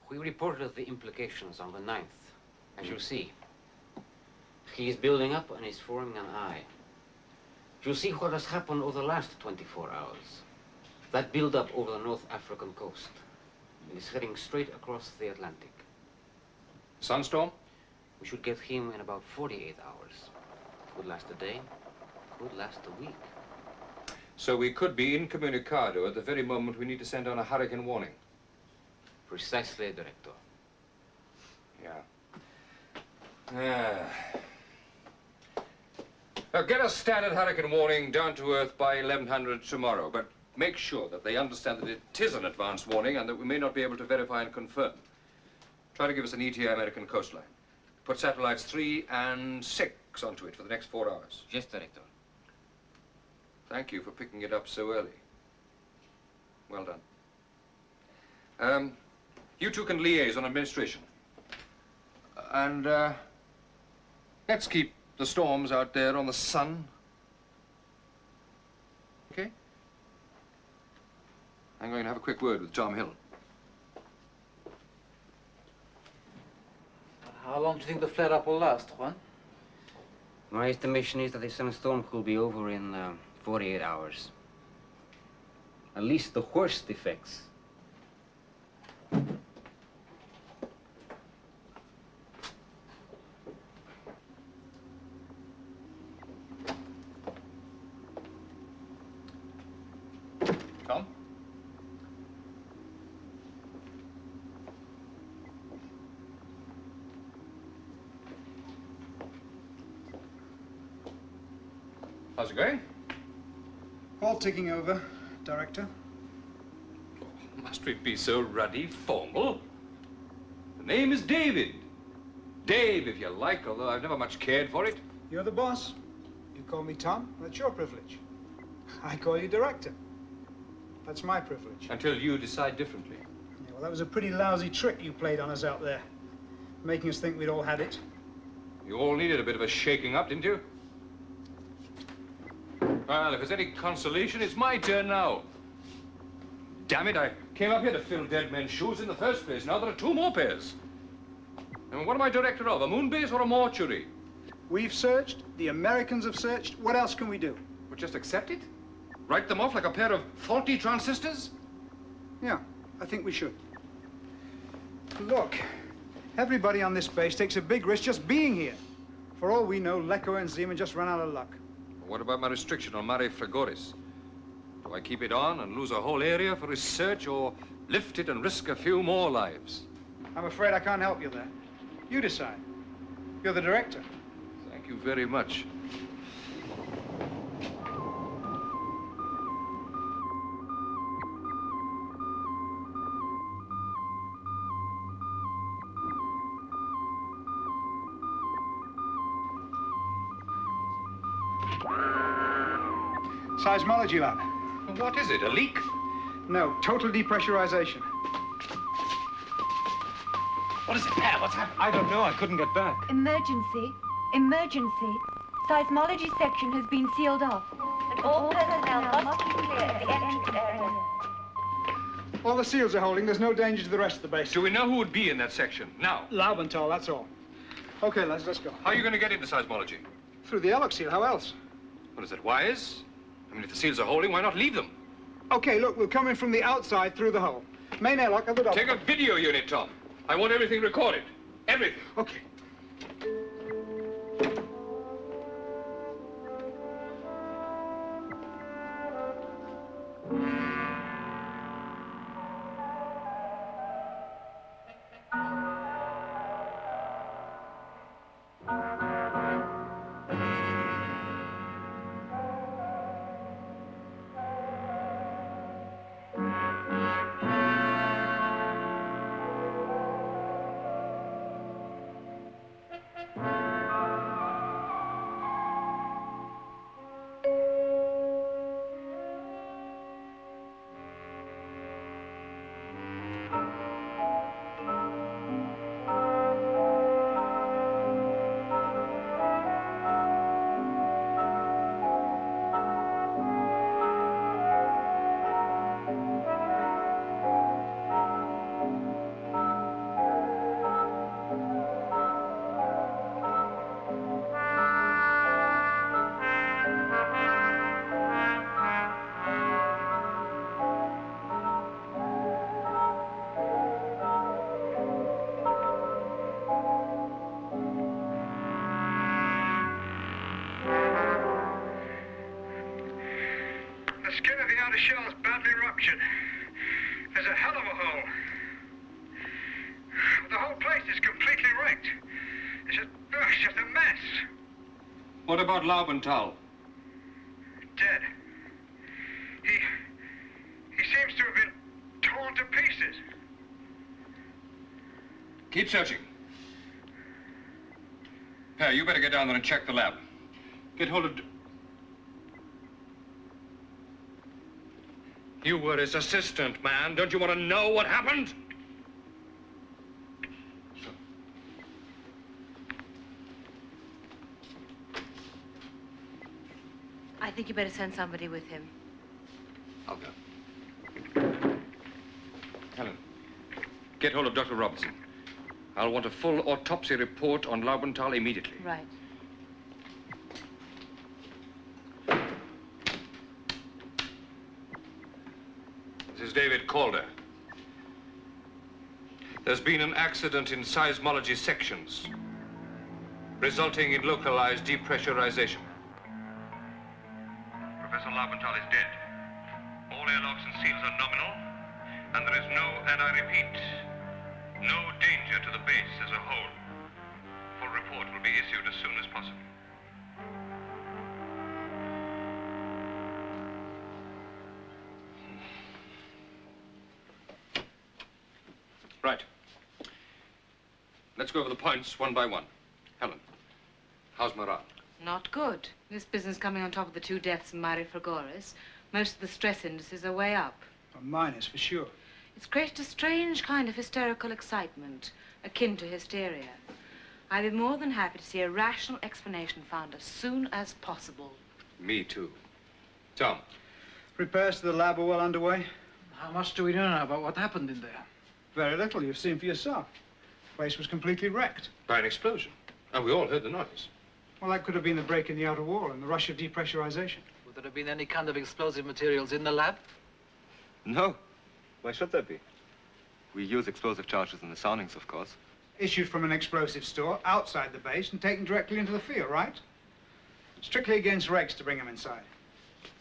We reported the implications on the 9th. As you see, he is building up and is forming an eye. You see what has happened over the last 24 hours. That build-up over the North African coast. It is heading straight across the Atlantic. Sunstorm? We should get him in about 48 hours. Could last a day, could last a week. So we could be incommunicado at the very moment we need to send on a hurricane warning. Precisely, Director. Yeah. Now, get a standard hurricane warning down to Earth by 1100 tomorrow, but Make sure that they understand that it is an advance warning and that we may not be able to verify and confirm. Try to give us an ETA American coastline. Put satellites 3 and 6 onto it for the next 4 hours. Yes, Director. Thank you for picking it up so early. Well done. You two can liaise on administration. And, let's keep the storms out there on the sun. Okay? I'm going to have a quick word with Tom Hill. How long do you think the flare-up will last, Juan? My estimation is that the sunstorm could be over in 48 hours. At least the worst effects. Tom? How's it going? All ticking over, Director. Must we be so ruddy formal? The name is David. Dave, if you like, although I've never much cared for it. You're the boss. You call me Tom, that's your privilege. I call you Director. That's my privilege. Until you decide differently. Yeah, well, that was a pretty lousy trick you played on us out there, making us think we'd all had it. You all needed a bit of a shaking up, didn't you? Well, if it's any consolation, it's my turn now. Damn it, I came up here to fill dead men's shoes in the first place. Now there are 2 more pairs. And what am I director of, a Moonbase or a mortuary? We've searched, the Americans have searched. What else can we do? Well, just accept it? Write them off like a pair of faulty transistors? Yeah, I think we should. Look, everybody on this base takes a big risk just being here. For all we know, Lecco and Zeman just ran out of luck. What about my restriction on Mare Frigoris? Do I keep it on and lose a whole area for research, or lift it and risk a few more lives? I'm afraid I can't help you there. You decide. You're the director. Thank you very much. Seismology lab. What is it, a leak? No, total depressurization. What is it now? What's happened? I don't know. I couldn't get back. Emergency. Emergency. Seismology section has been sealed off, and all personnel must be clear at the entrance area. All the seals are holding. There's no danger to the rest of the base. Do we know who would be in that section? Now. Laubenthal, that's all. Okay, let's go. How are you going to get into seismology? Through the airlock seal. How else? Well, is that wise? I mean, if the seals are holding, why not leave them? Okay, look, we'll come in from the outside through the hole. Main airlock at the top. Take a video unit, Tom. I want everything recorded. Everything. Okay. skin of the outer shell is badly ruptured. There's a hell of a hole. The whole place is completely wrecked. It's just a mess. What about Laubenthal? Dead. witnesses. Keep searching. Here, you better get down there and check the lab. Get hold of... You were his assistant, man. Don't you want to know what happened? I think you better send somebody with him. I'll go. Helen, get hold of Dr. Robertson. I'll want a full autopsy report on Laubenthal immediately. Right. This is David Calder. There's been an accident in seismology sections, resulting in localized depressurization. Professor Laubenthal is dead. All airlocks and seals are nominal, and there is no, and I repeat, no danger to the base as a whole. A full report will be issued as soon as possible. Right. Let's go over the points one by one. Helen, how's morale? Not good. This business coming on top of the 2 deaths in Mare Frigoris, most of the stress indices are way up. Mine is for sure. It's created a strange kind of hysterical excitement, akin to hysteria. I'd be more than happy to see a rational explanation found as soon as possible. Me too. Tom. Repairs to the lab are well underway. How much do we know now about what happened in there? Very little. You've seen for yourself. The place was completely wrecked. By an explosion. And we all heard the noise. Well, that could have been the break in the outer wall and the rush of depressurization. Would there have been any kind of explosive materials in the lab? No. Why should there be? We use explosive charges in the soundings, of course. Issued from an explosive store outside the base and taken directly into the field, right? Strictly against regs to bring them inside.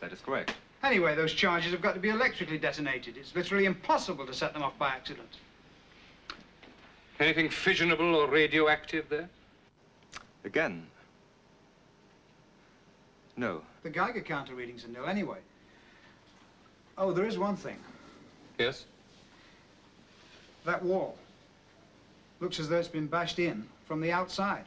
That is correct. Anyway, those charges have got to be electrically detonated. It's literally impossible to set them off by accident. Anything fissionable or radioactive there? Again, no. The Geiger counter readings are nil anyway. Oh, there is one thing. Yes? That wall. Looks as though it's been bashed in from the outside.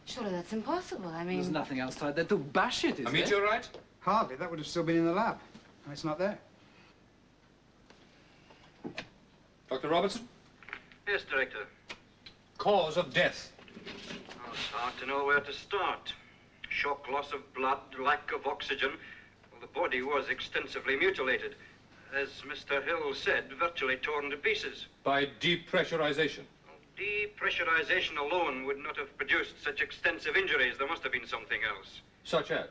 Surely that's impossible. I mean... There's nothing outside there to bash it, is A there? meteorite? Hardly. That would have still been in the lab. And it's not there. Dr. Robertson? Yes, Director. Cause of death. Oh, it's hard to know where to start. Shock, loss of blood, lack of oxygen. Well, the body was extensively mutilated. As Mr. Hill said, virtually torn to pieces. By depressurization. Depressurization alone would not have produced such extensive injuries. There must have been something else. Such as?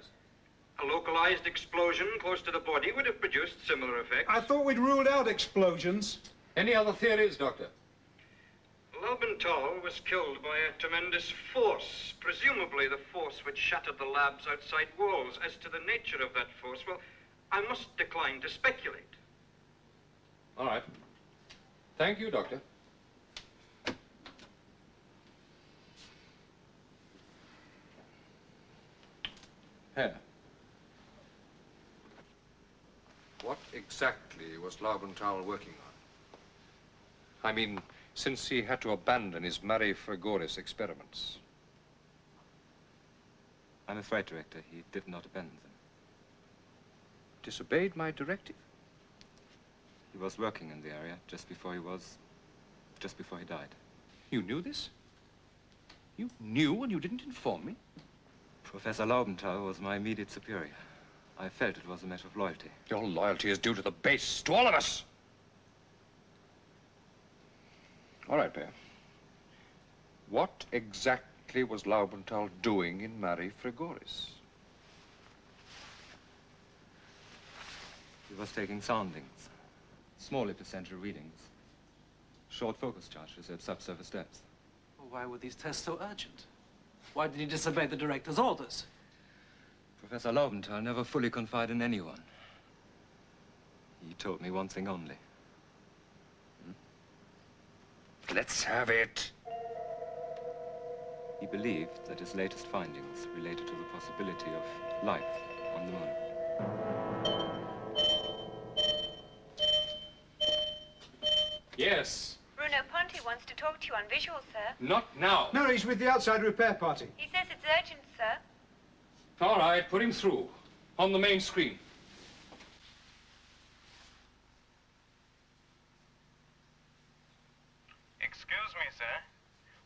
A localized explosion close to the body would have produced similar effects. I thought we'd ruled out explosions. Any other theories, Doctor? Laubenthal was killed by a tremendous force, presumably the force which shattered the lab's outside walls. As to the nature of that force, well, I must decline to speculate. All right. Thank you, Doctor. Here. What exactly was Laubenthal working on? I mean, since he had to abandon his Mare Frigoris experiments. I'm afraid, Director, he did not abandon them. Disobeyed my directive? He was working in the area just before he died. You knew this? You knew and you didn't inform me? Professor Laubenthal was my immediate superior. I felt it was a matter of loyalty. Your loyalty is due to the base, to all of us. All right, Pear. What exactly was Laubenthal doing in Mare Frigoris? He was taking soundings, small epicentral readings, short focus charges at subsurface depths. Well, why were these tests so urgent? Why did he disobey the director's orders? Professor Laubenthal never fully confided in anyone. He told me one thing only. Let's have it. He believed that his latest findings related to the possibility of life on the moon. Yes. Bruno Ponti wants to talk to you on visual, sir. Not now. No, he's with the outside repair party. He says it's urgent, sir. All right, put him through. On the main screen. Excuse me, sir.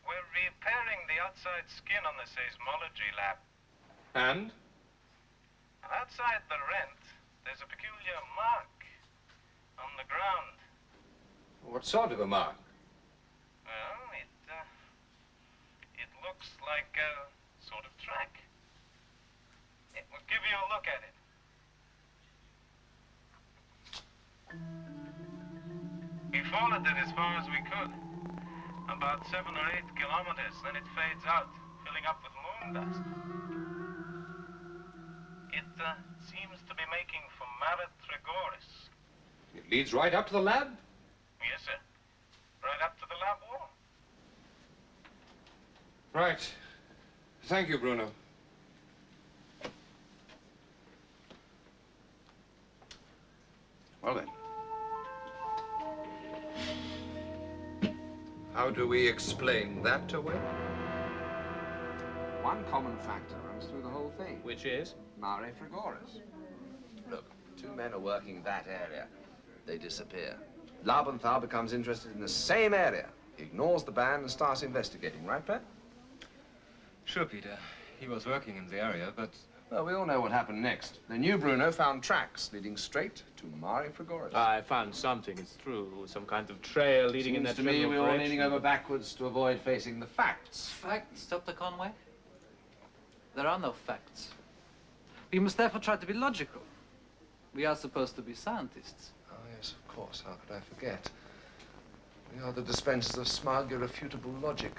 We're repairing the outside skin on the seismology lab. And? Outside the rent, there's a peculiar mark on the ground. What sort of a mark? Well, it looks like a sort of track. We'll give you a look at it. We followed it as far as we could. About 7 or 8 kilometers, then it fades out, filling up with moon dust. It seems to be making for Mare Trigoris. It leads right up to the lab? Yes, sir. Right up to the lab wall. Right. Thank you, Bruno. Well then. How do we explain that away? One common factor runs through the whole thing. Which is? Mare Frigoris. Look, 2 men are working that area. They disappear. Labenthal becomes interested in the same area. He ignores the ban and starts investigating, right, Pat? Sure, Peter. He was working in the area, but... Well, we all know what happened next. The new Bruno found tracks leading straight to Mare Frigoris. I found something, it's true. Some kind of trail leading in that Seems to me general we're all direction. leaning over backwards to avoid facing the facts. Facts, Dr. Conway? There are no facts. We must therefore try to be logical. We are supposed to be scientists. Oh, yes, of course. How could I forget? We are the dispensers of smug, irrefutable logic.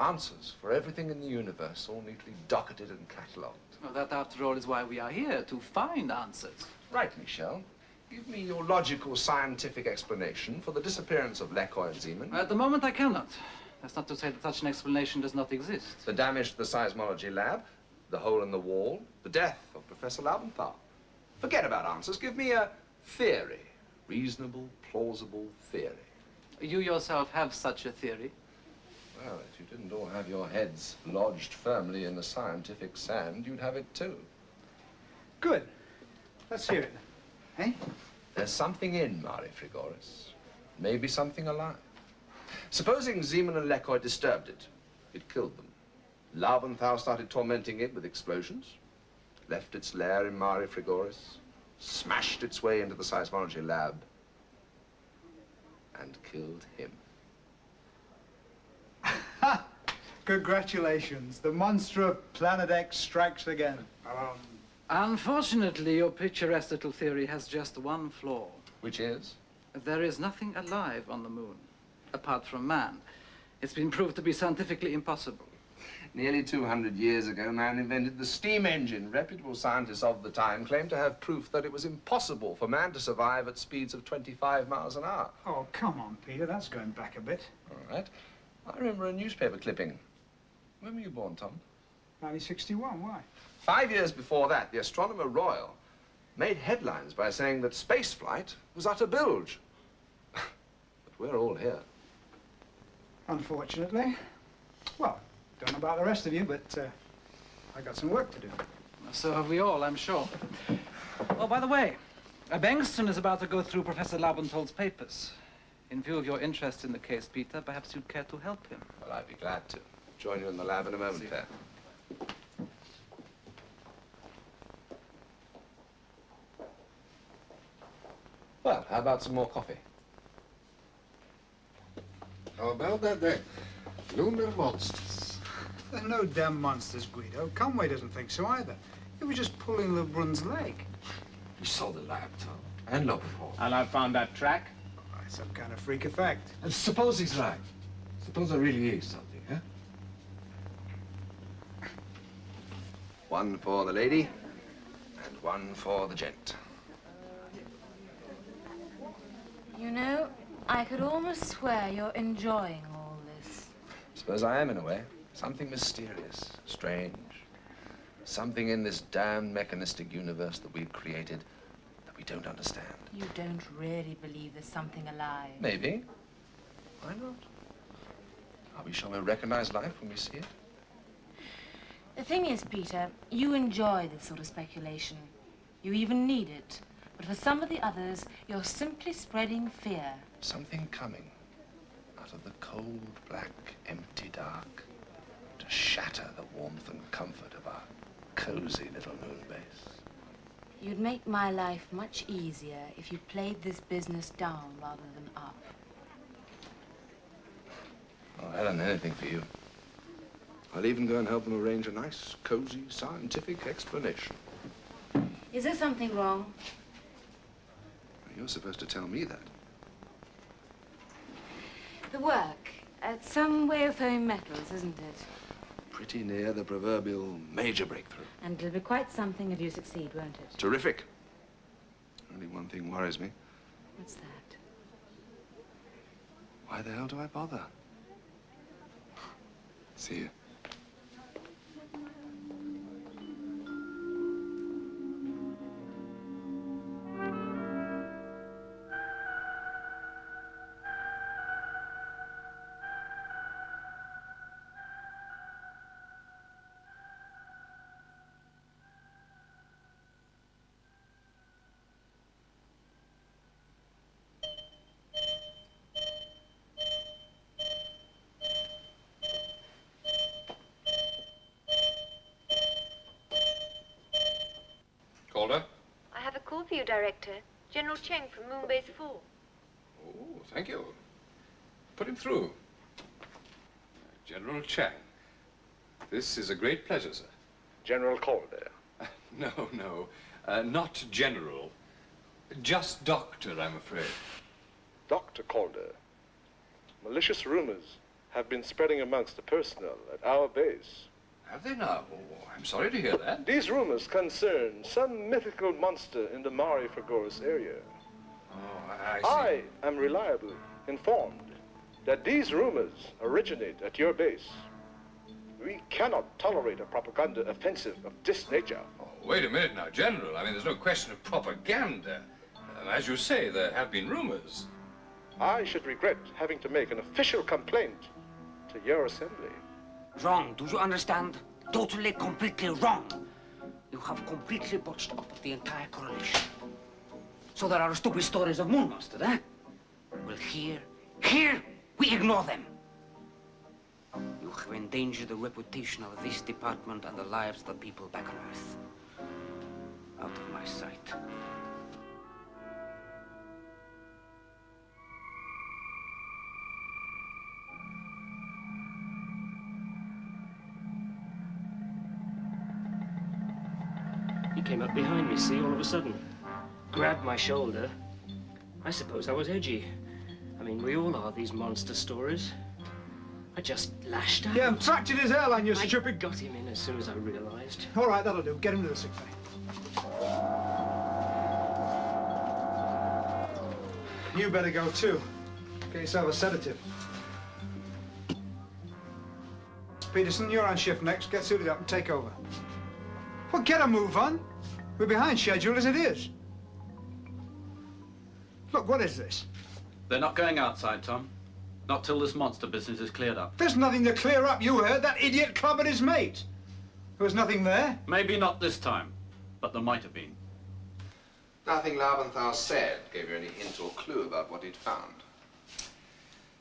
Answers for everything in the universe, all neatly docketed and catalogued. Well, that, after all, is why we are here, to find answers. Right, Michel. Give me your logical, scientific explanation for the disappearance of Lecoy and Zeeman. At the moment, I cannot. That's not to say that such an explanation does not exist. The damage to the seismology lab, the hole in the wall, the death of Professor Laubenthal. Forget about answers. Give me a theory. Reasonable, plausible theory. You yourself have such a theory. Well, if you didn't all have your heads lodged firmly in the scientific sand, you'd have it too. Good. Let's hear it. Eh? There's something in Mare Frigoris. Maybe something alive. Supposing Zeeman and Lecoy disturbed it. It killed them. Laubenthal started tormenting it with explosions. Left its lair in Mare Frigoris. Smashed its way into the seismology lab. And killed him. Congratulations. The monster of Planet X strikes again. Unfortunately, your picturesque little theory has just one flaw. Which is? There is nothing alive on the moon, apart from man. It's been proved to be scientifically impossible. Nearly 200 years ago, man invented the steam engine. Reputable scientists of the time claimed to have proof that it was impossible for man to survive at speeds of 25 miles an hour. Oh, come on, Peter. That's going back a bit. All right. I remember a newspaper clipping. When were you born, Tom? 1961. Why? 5 years before that, the Astronomer Royal made headlines by saying that spaceflight was utter bilge. But we're all here. Unfortunately. Well, don't know about the rest of you, but I got some work to do. So have we all, I'm sure. Oh, by the way, Bengtsson is about to go through Professor Laubenthal's papers. In view of your interest in the case, Peter, perhaps you'd care to help him. Well, I'd be glad to. Join you in the lab in a moment, there. Well, how about some more coffee? How about that then? Lunar monsters. They're no damn monsters, Guido. Conway doesn't think so either. He was just pulling LeBrun's leg. You saw the lab, Tom. And Lobenthal. And I found that track. Oh, it's some kind of freak effect. And suppose he's right. Suppose there really is something, huh? One for the lady, and one for the gent. You know, I could almost swear you're enjoying all this. Suppose I am, in a way. Something mysterious, strange. Something in this damned mechanistic universe that we've created that we don't understand. You don't really believe there's something alive. Maybe. Why not? Are we sure we'll recognize life when we see it? The thing is, Peter, you enjoy this sort of speculation. You even need it. But for some of the others, you're simply spreading fear. Something coming out of the cold, black, empty dark to shatter the warmth and comfort of our cozy little Moonbase. You'd make my life much easier if you played this business down rather than up. Oh, Helen, anything for you. I'll even go and help them arrange a nice, cozy, scientific explanation. Is there something wrong? You're supposed to tell me that. The work. It's some way of throwing metals, isn't it? Pretty near the proverbial major breakthrough. And it'll be quite something if you succeed, won't it? Terrific. Only one thing worries me. What's that? Why the hell do I bother? See you. Calder? I have a call for you, Director. General Cheng from Moonbase 4. Oh, thank you. Put him through. General Chang. This is a great pleasure, sir. General Calder. No, not General. Just Doctor, I'm afraid. Dr. Calder. Malicious rumors have been spreading amongst the personnel at our base. Have they now? Oh, I'm sorry to hear that. These rumors concern some mythical monster in the Mare Frigoris area. Oh, I see. I am reliably informed that these rumors originate at your base. We cannot tolerate a propaganda offensive of this nature. Oh, wait a minute now, General. I mean, there's no question of propaganda. As you say, there have been rumors. I should regret having to make an official complaint to your assembly. Wrong, do you understand? Totally, completely wrong. You have completely botched up the entire correlation. So there are stupid stories of Moonmaster, eh? Well, here, we ignore them. You have endangered the reputation of this department and the lives of the people back on Earth. Out of my sight. He came up behind me, see, all of a sudden. Grabbed my shoulder. I suppose I was edgy. I mean, we all are, these monster stories. I just lashed out. Yeah, fractured his airline, you stupid... I got him in as soon as I realized. All right, that'll do. Get him to the sick bay. You better go, too. Get yourself a sedative. Peterson, you're on shift next. Get suited up and take over. Well, get a move on. We're behind schedule as it is. Look, what is this? They're not going outside, Tom. Not till this monster business is cleared up. There's nothing to clear up. You heard that idiot clobbered his mate. There was nothing there. Maybe not this time, but there might have been. Nothing Labenthal said gave you any hint or clue about what he'd found.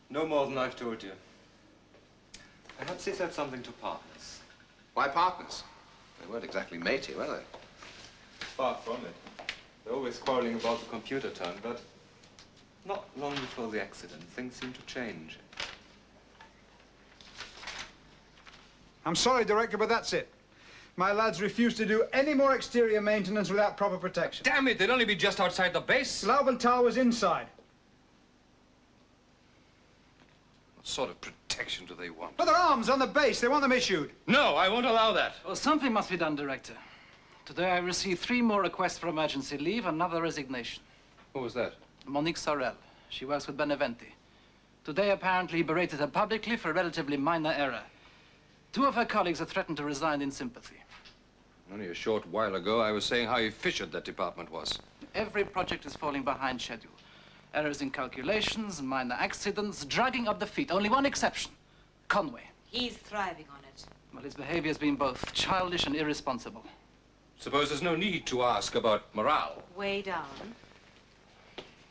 No more than I've told you. Perhaps he said something to partners. Why partners? They weren't exactly matey, were they? Far from it. They're always quarreling about the computer turn, but not long before the accident, things seemed to change. I'm sorry, Director, but that's it. My lads refuse to do any more exterior maintenance without proper protection. Damn it, they'd only be just outside the base. Laubenthal was inside. What sort of protection do they want? But their arms on the base. They want them issued. No, I won't allow that. Well, something must be done, Director. Today I received 3 more requests for emergency leave, another resignation. Who was that? Monique Sorel. She works with Beneventi. Today, apparently, he berated her publicly for a relatively minor error. 2 of her colleagues have threatened to resign in sympathy. Only a short while ago, I was saying how efficient that department was. every project is falling behind schedule. Errors in calculations, minor accidents, dragging up the feet. Only one exception, Conway. He's thriving on it. Well, his behavior's been both childish and irresponsible. Suppose there's no need to ask about morale. Way down.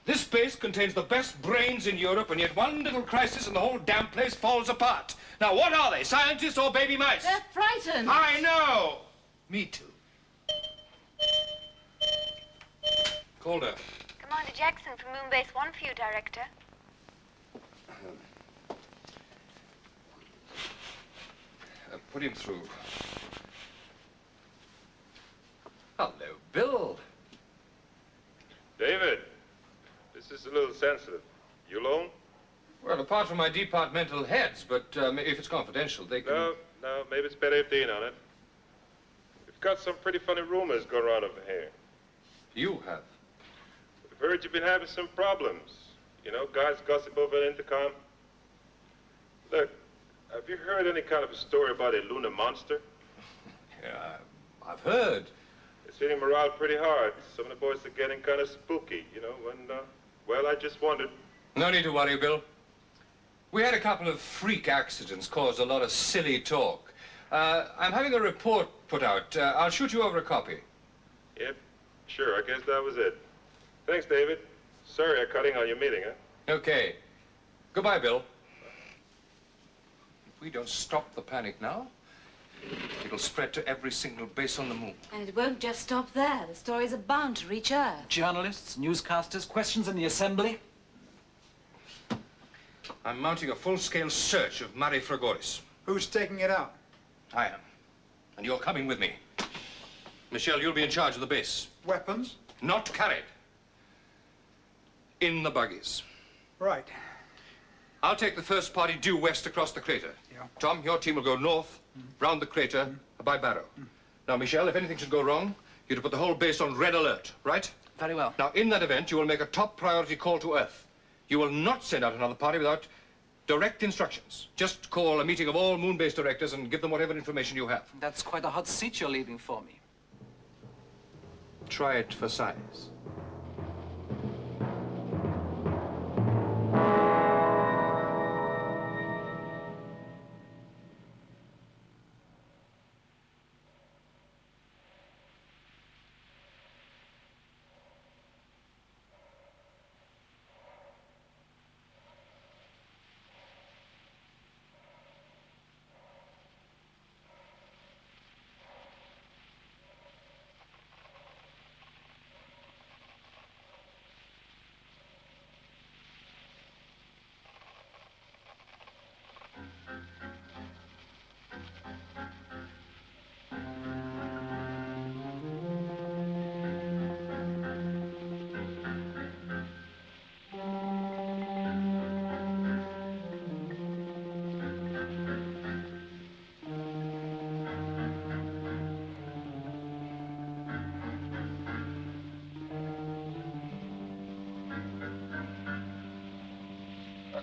This base contains the best brains in Europe, and yet one little crisis and the whole damn place falls apart. Now, what are they, scientists or baby mice? They're frightened. I know! Me too. Calder. Commander Jackson from Moonbase 1 for you, Director. Put him through. Hello, Bill. David, this is a little sensitive. You alone? Well, apart from my departmental heads, but if it's confidential, they can... No, maybe it's better if they ain't on it. We've got some pretty funny rumors going around over here. You have? We've heard you've been having some problems. You know, guys gossip over the intercom. Look, have you heard any kind of a story about a lunar monster? Yeah, I've heard. It's hitting morale pretty hard. Some of the boys are getting kind of spooky, you know, and, well, I just wondered. No need to worry, Bill. We had a couple of freak accidents caused a lot of silly talk. I'm having a report put out. I'll shoot you over a copy. Yep, sure, I guess that was it. Thanks, David. Sorry I'm cutting on your meeting, huh? Okay. Goodbye, Bill. If we don't stop the panic now, it'll spread to every single base on the moon. And it won't just stop there. The stories are bound to reach Earth. Journalists, newscasters, questions in the assembly. I'm mounting a full-scale search of Mare Frigoris. Who's taking it out? I am. And you're coming with me. Michelle, you'll be in charge of the base. Weapons? Not carried. In the buggies. Right. I'll take the first party due west across the crater. Yeah. Tom, your team will go north, round the crater, by Barrow. Now, Michelle, if anything should go wrong, you're to put the whole base on red alert, right? Very well. Now, in that event, you will make a top priority call to Earth. You will not send out another party without direct instructions. Just call a meeting of all Moonbase directors and give them whatever information you have. That's quite a hot seat you're leaving for me. Try it for size.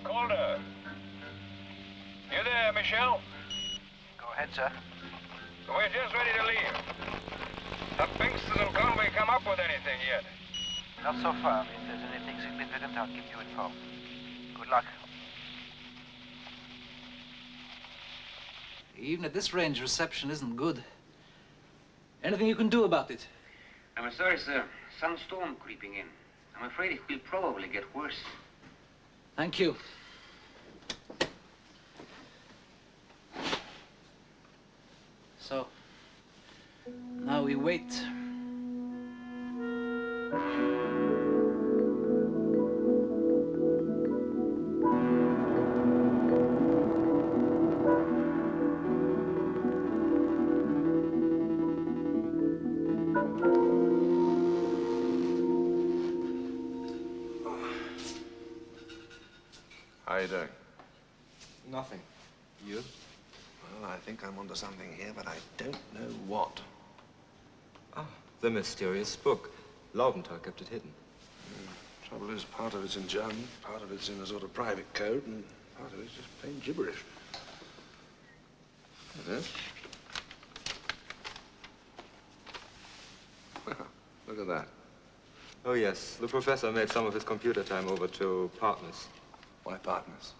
Calder. You there, Michelle? Go ahead, sir. We're just ready to leave. Have Pinkston and Conway come up with anything yet? Not so far. If there's anything significant, I'll keep you informed. Good luck. Even at this range, reception isn't good. Anything you can do about it? I'm sorry, sir. Some storm creeping in. I'm afraid it will probably get worse. Thank you. So, now we wait. How you doing? Nothing. You? Well, I think I'm onto something here, but I don't know what. Ah, the mysterious book. Laubenthal kept it hidden. Trouble is, part of it's in German, part of it's in a sort of private code, and part of it's just plain gibberish. Is it? Well, look at that. Oh, yes. The professor made some of his computer time over to partners. Why partners?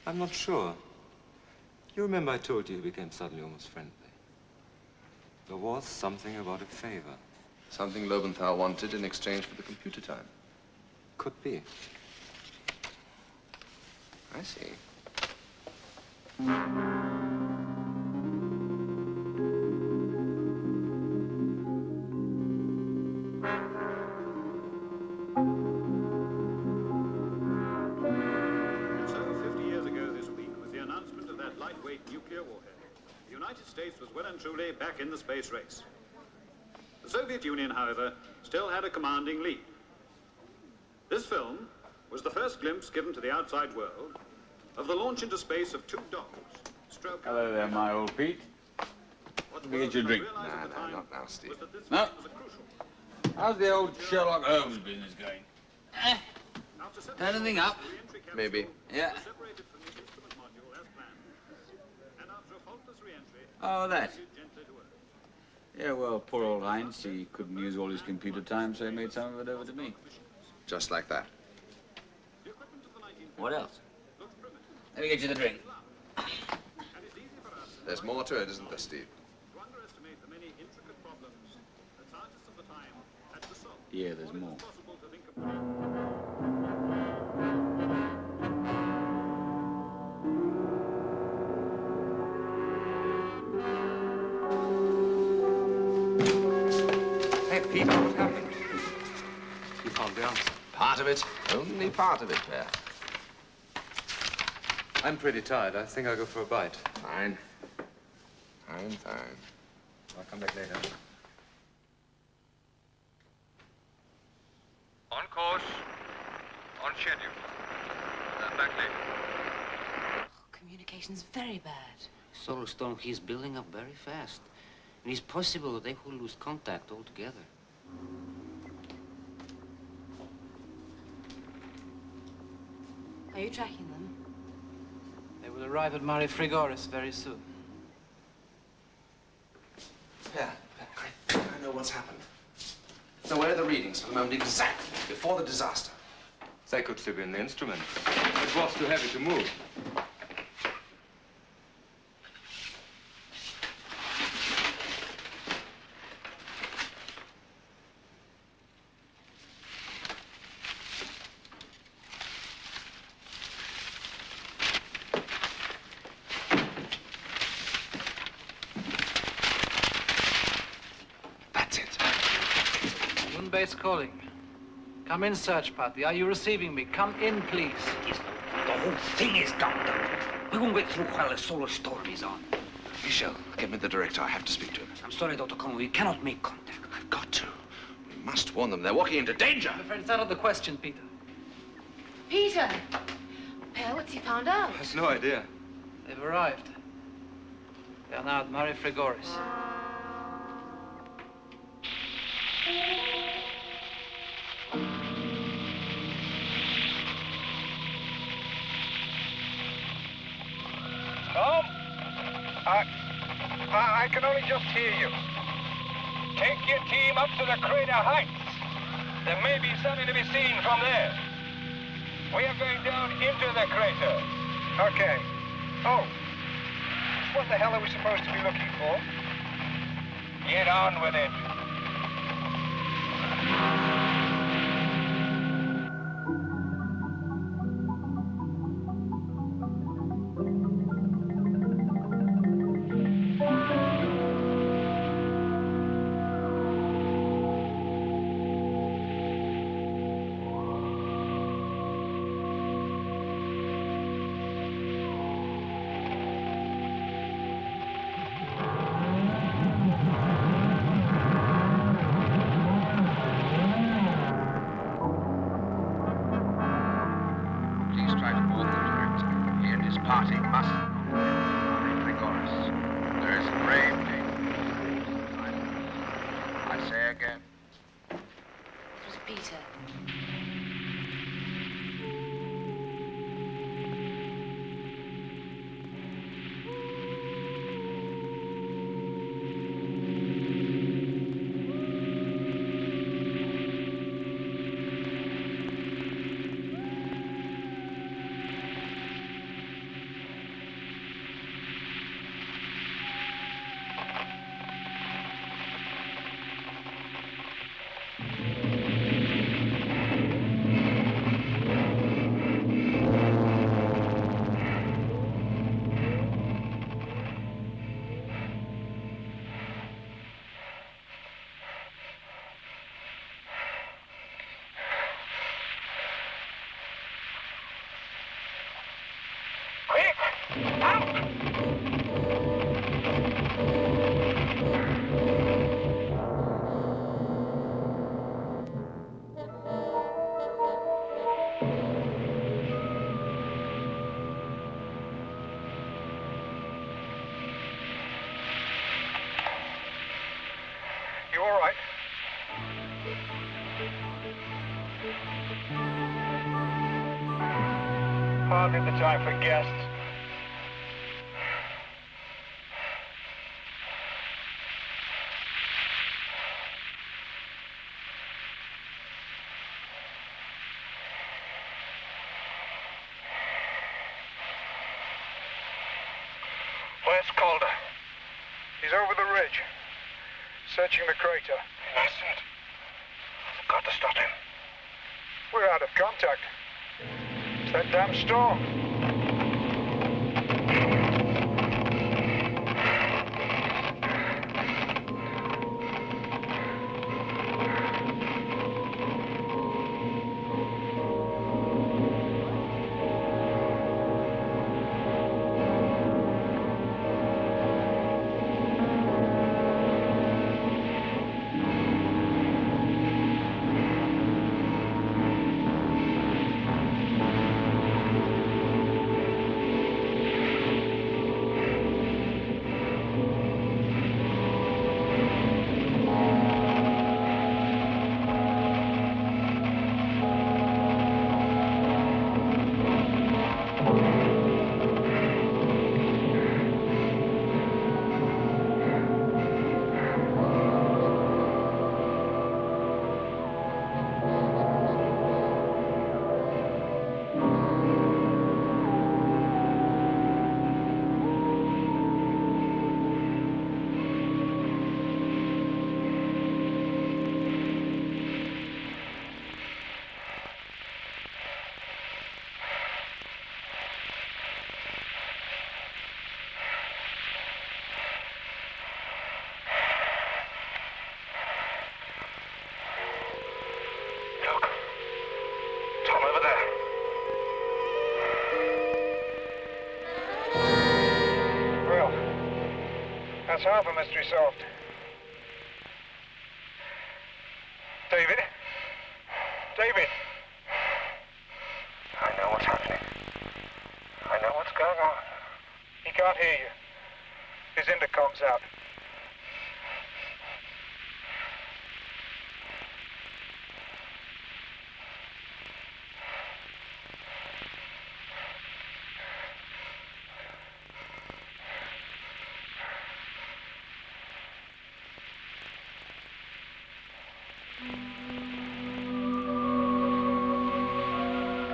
I'm not sure. You remember I told you he became suddenly almost friendly. There was something about a favor. Something Lobenthal wanted in exchange for the computer time. Could be. I see. So, 50 years ago this week was the announcement of that lightweight nuclear warhead. The United States was well and truly back in the space race. The Soviet Union, however, still had a commanding lead. This film was the first glimpse given to the outside world of the launch into space of two dogs. Hello there, my old Pete. Let me get you a drink. No, not now, Steve. No? How's the old Sherlock Holmes business going? Anything up? Maybe. Yeah. Oh, that. Yeah, well, poor old Heinz, he couldn't use all his computer time, so he made some of it over to me. Just like that. What else? Let me get you the drink. There's more to it, isn't there, Steve? Yeah, there's more. Hey, Peter, what happened? You found the answer. Part of it. Only part of it, Claire. I'm pretty tired. I think I'll go for a bite. Fine. Fine. I'll come back later. On course, on schedule. Back later. Communication's very bad. Solar storm he's building up very fast. And it's possible that they will lose contact altogether. Are you tracking them? They will arrive at Mare Frigoris very soon. Yeah, I know what's happened. So where are the readings for the moment exactly before the disaster? They could still be in the instrument. It was too heavy to move. That's it. Moonbase calling. Come in, search party. Are you receiving me? Come in, please. The whole thing is done. We won't get through while the solar storm is on. Michel, get me the director. I have to speak to him. I'm sorry, Dr. Conway. We cannot make contact. I've got to. We must warn them. They're walking into danger. I'm afraid it's out of the question, Peter. Peter! Well, what's he found out? I have no idea. They've arrived. They are now at Mare Frigoris. Tom? I can only just hear you. Take your team up to the crater heights. There may be something to be seen from there. We are going down into the crater. Okay. Oh. What the hell are we supposed to be looking for? Get on with it. Please try to board the director. He and his party must not Frigoris. There is grave danger. I say again. It was Peter. Quick! Out! You all right? Hardly the time for guests. Where's Calder? He's over the ridge, searching the crater. He mustn't. I've got to stop him. We're out of contact. It's that damn storm. That's half a mystery solved. David? David? I know what's happening. I know what's going on. He can't hear you. His intercom's out.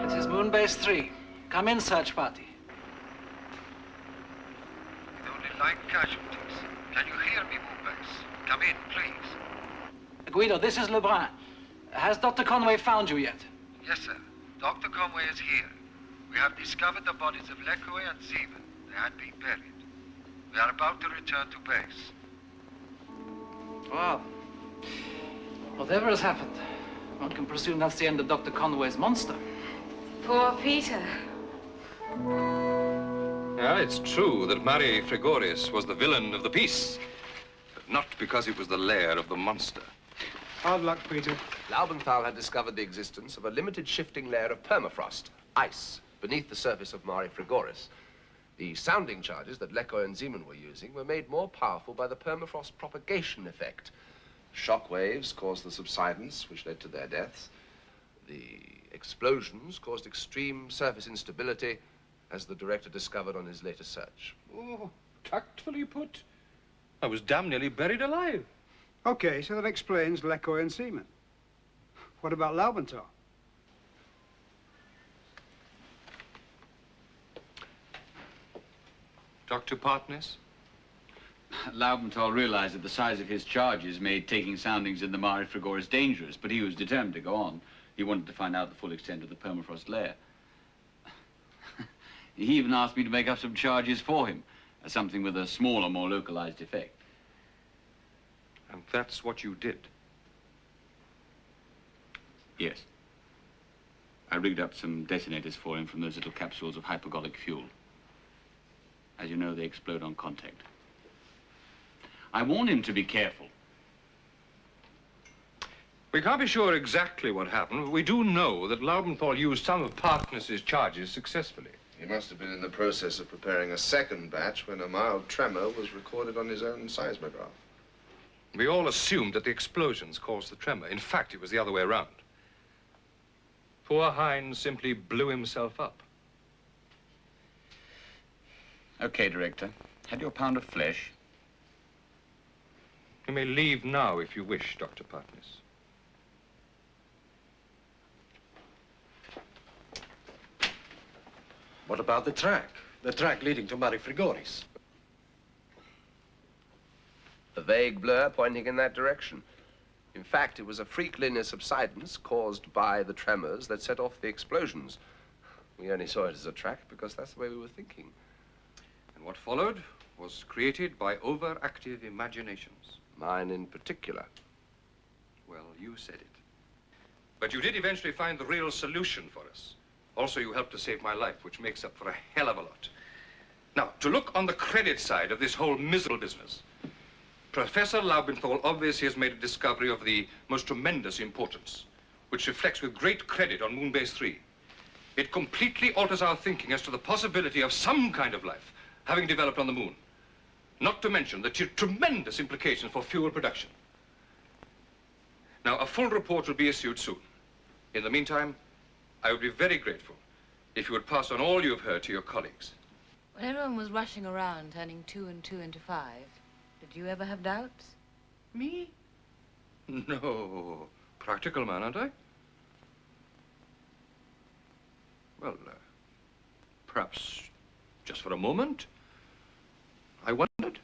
This is Moonbase 3. Come in, search party. We'd only like casualties. Can you hear me, Moonbase? Come in, please. Guido, this is Lebrun. Has Dr. Conway found you yet? Yes, sir. Dr. Conway is here. We have discovered the bodies of Lecoy and Zeman. They had been buried. We are about to return to base. Well, whatever has happened, one can presume that's the end of Dr. Conway's monster. Poor Peter. Well, it's true that Mari Frigoris was the villain of the piece, but not because it was the lair of the monster. Hard luck, Peter. Laubenthal had discovered the existence of a limited shifting layer of permafrost, ice, beneath the surface of Mare Frigoris. The sounding charges that Lecoy and Zeman were using were made more powerful by the permafrost propagation effect. Shock waves caused the subsidence, which led to their deaths. The explosions caused extreme surface instability, as the director discovered on his later search. Oh, tactfully put. I was damn nearly buried alive. Okay, so that explains Lecoy and Seaman. What about Laubenthal? Dr. Partness? Laubenthal realized that the size of his charges made taking soundings in the Mare Frigoris dangerous, but he was determined to go on. He wanted to find out the full extent of the permafrost layer. He even asked me to make up some charges for him, something with a smaller, more localized effect. And that's what you did? Yes. I rigged up some detonators for him from those little capsules of hypergolic fuel. As you know, they explode on contact. I warned him to be careful. We can't be sure exactly what happened, but we do know that Laubenthal used some of Partness's charges successfully. He must have been in the process of preparing a second batch when a mild tremor was recorded on his own seismograph. We all assumed that the explosions caused the tremor. In fact, it was the other way around. Poor Hines simply blew himself up. Okay, Director. Had your pound of flesh? You may leave now if you wish, Dr. Partness. What about the track? The track leading to Mare Frigoris? A vague blur pointing in that direction. In fact, it was a freak linear subsidence caused by the tremors that set off the explosions. We only saw it as a track because that's the way we were thinking. And what followed was created by overactive imaginations. Mine in particular. Well, you said it. But you did eventually find the real solution for us. Also, you helped to save my life, which makes up for a hell of a lot. Now, to look on the credit side of this whole miserable business, Professor Laubenthal obviously has made a discovery of the most tremendous importance, which reflects with great credit on Moonbase 3. It completely alters our thinking as to the possibility of some kind of life having developed on the moon, not to mention the tremendous implications for fuel production. Now, a full report will be issued soon. In the meantime, I would be very grateful if you would pass on all you've heard to your colleagues. When everyone was rushing around, turning 2 and 2 into 5, did you ever have doubts? Me? No. Practical man, aren't I? Well, perhaps just for a moment, I wondered.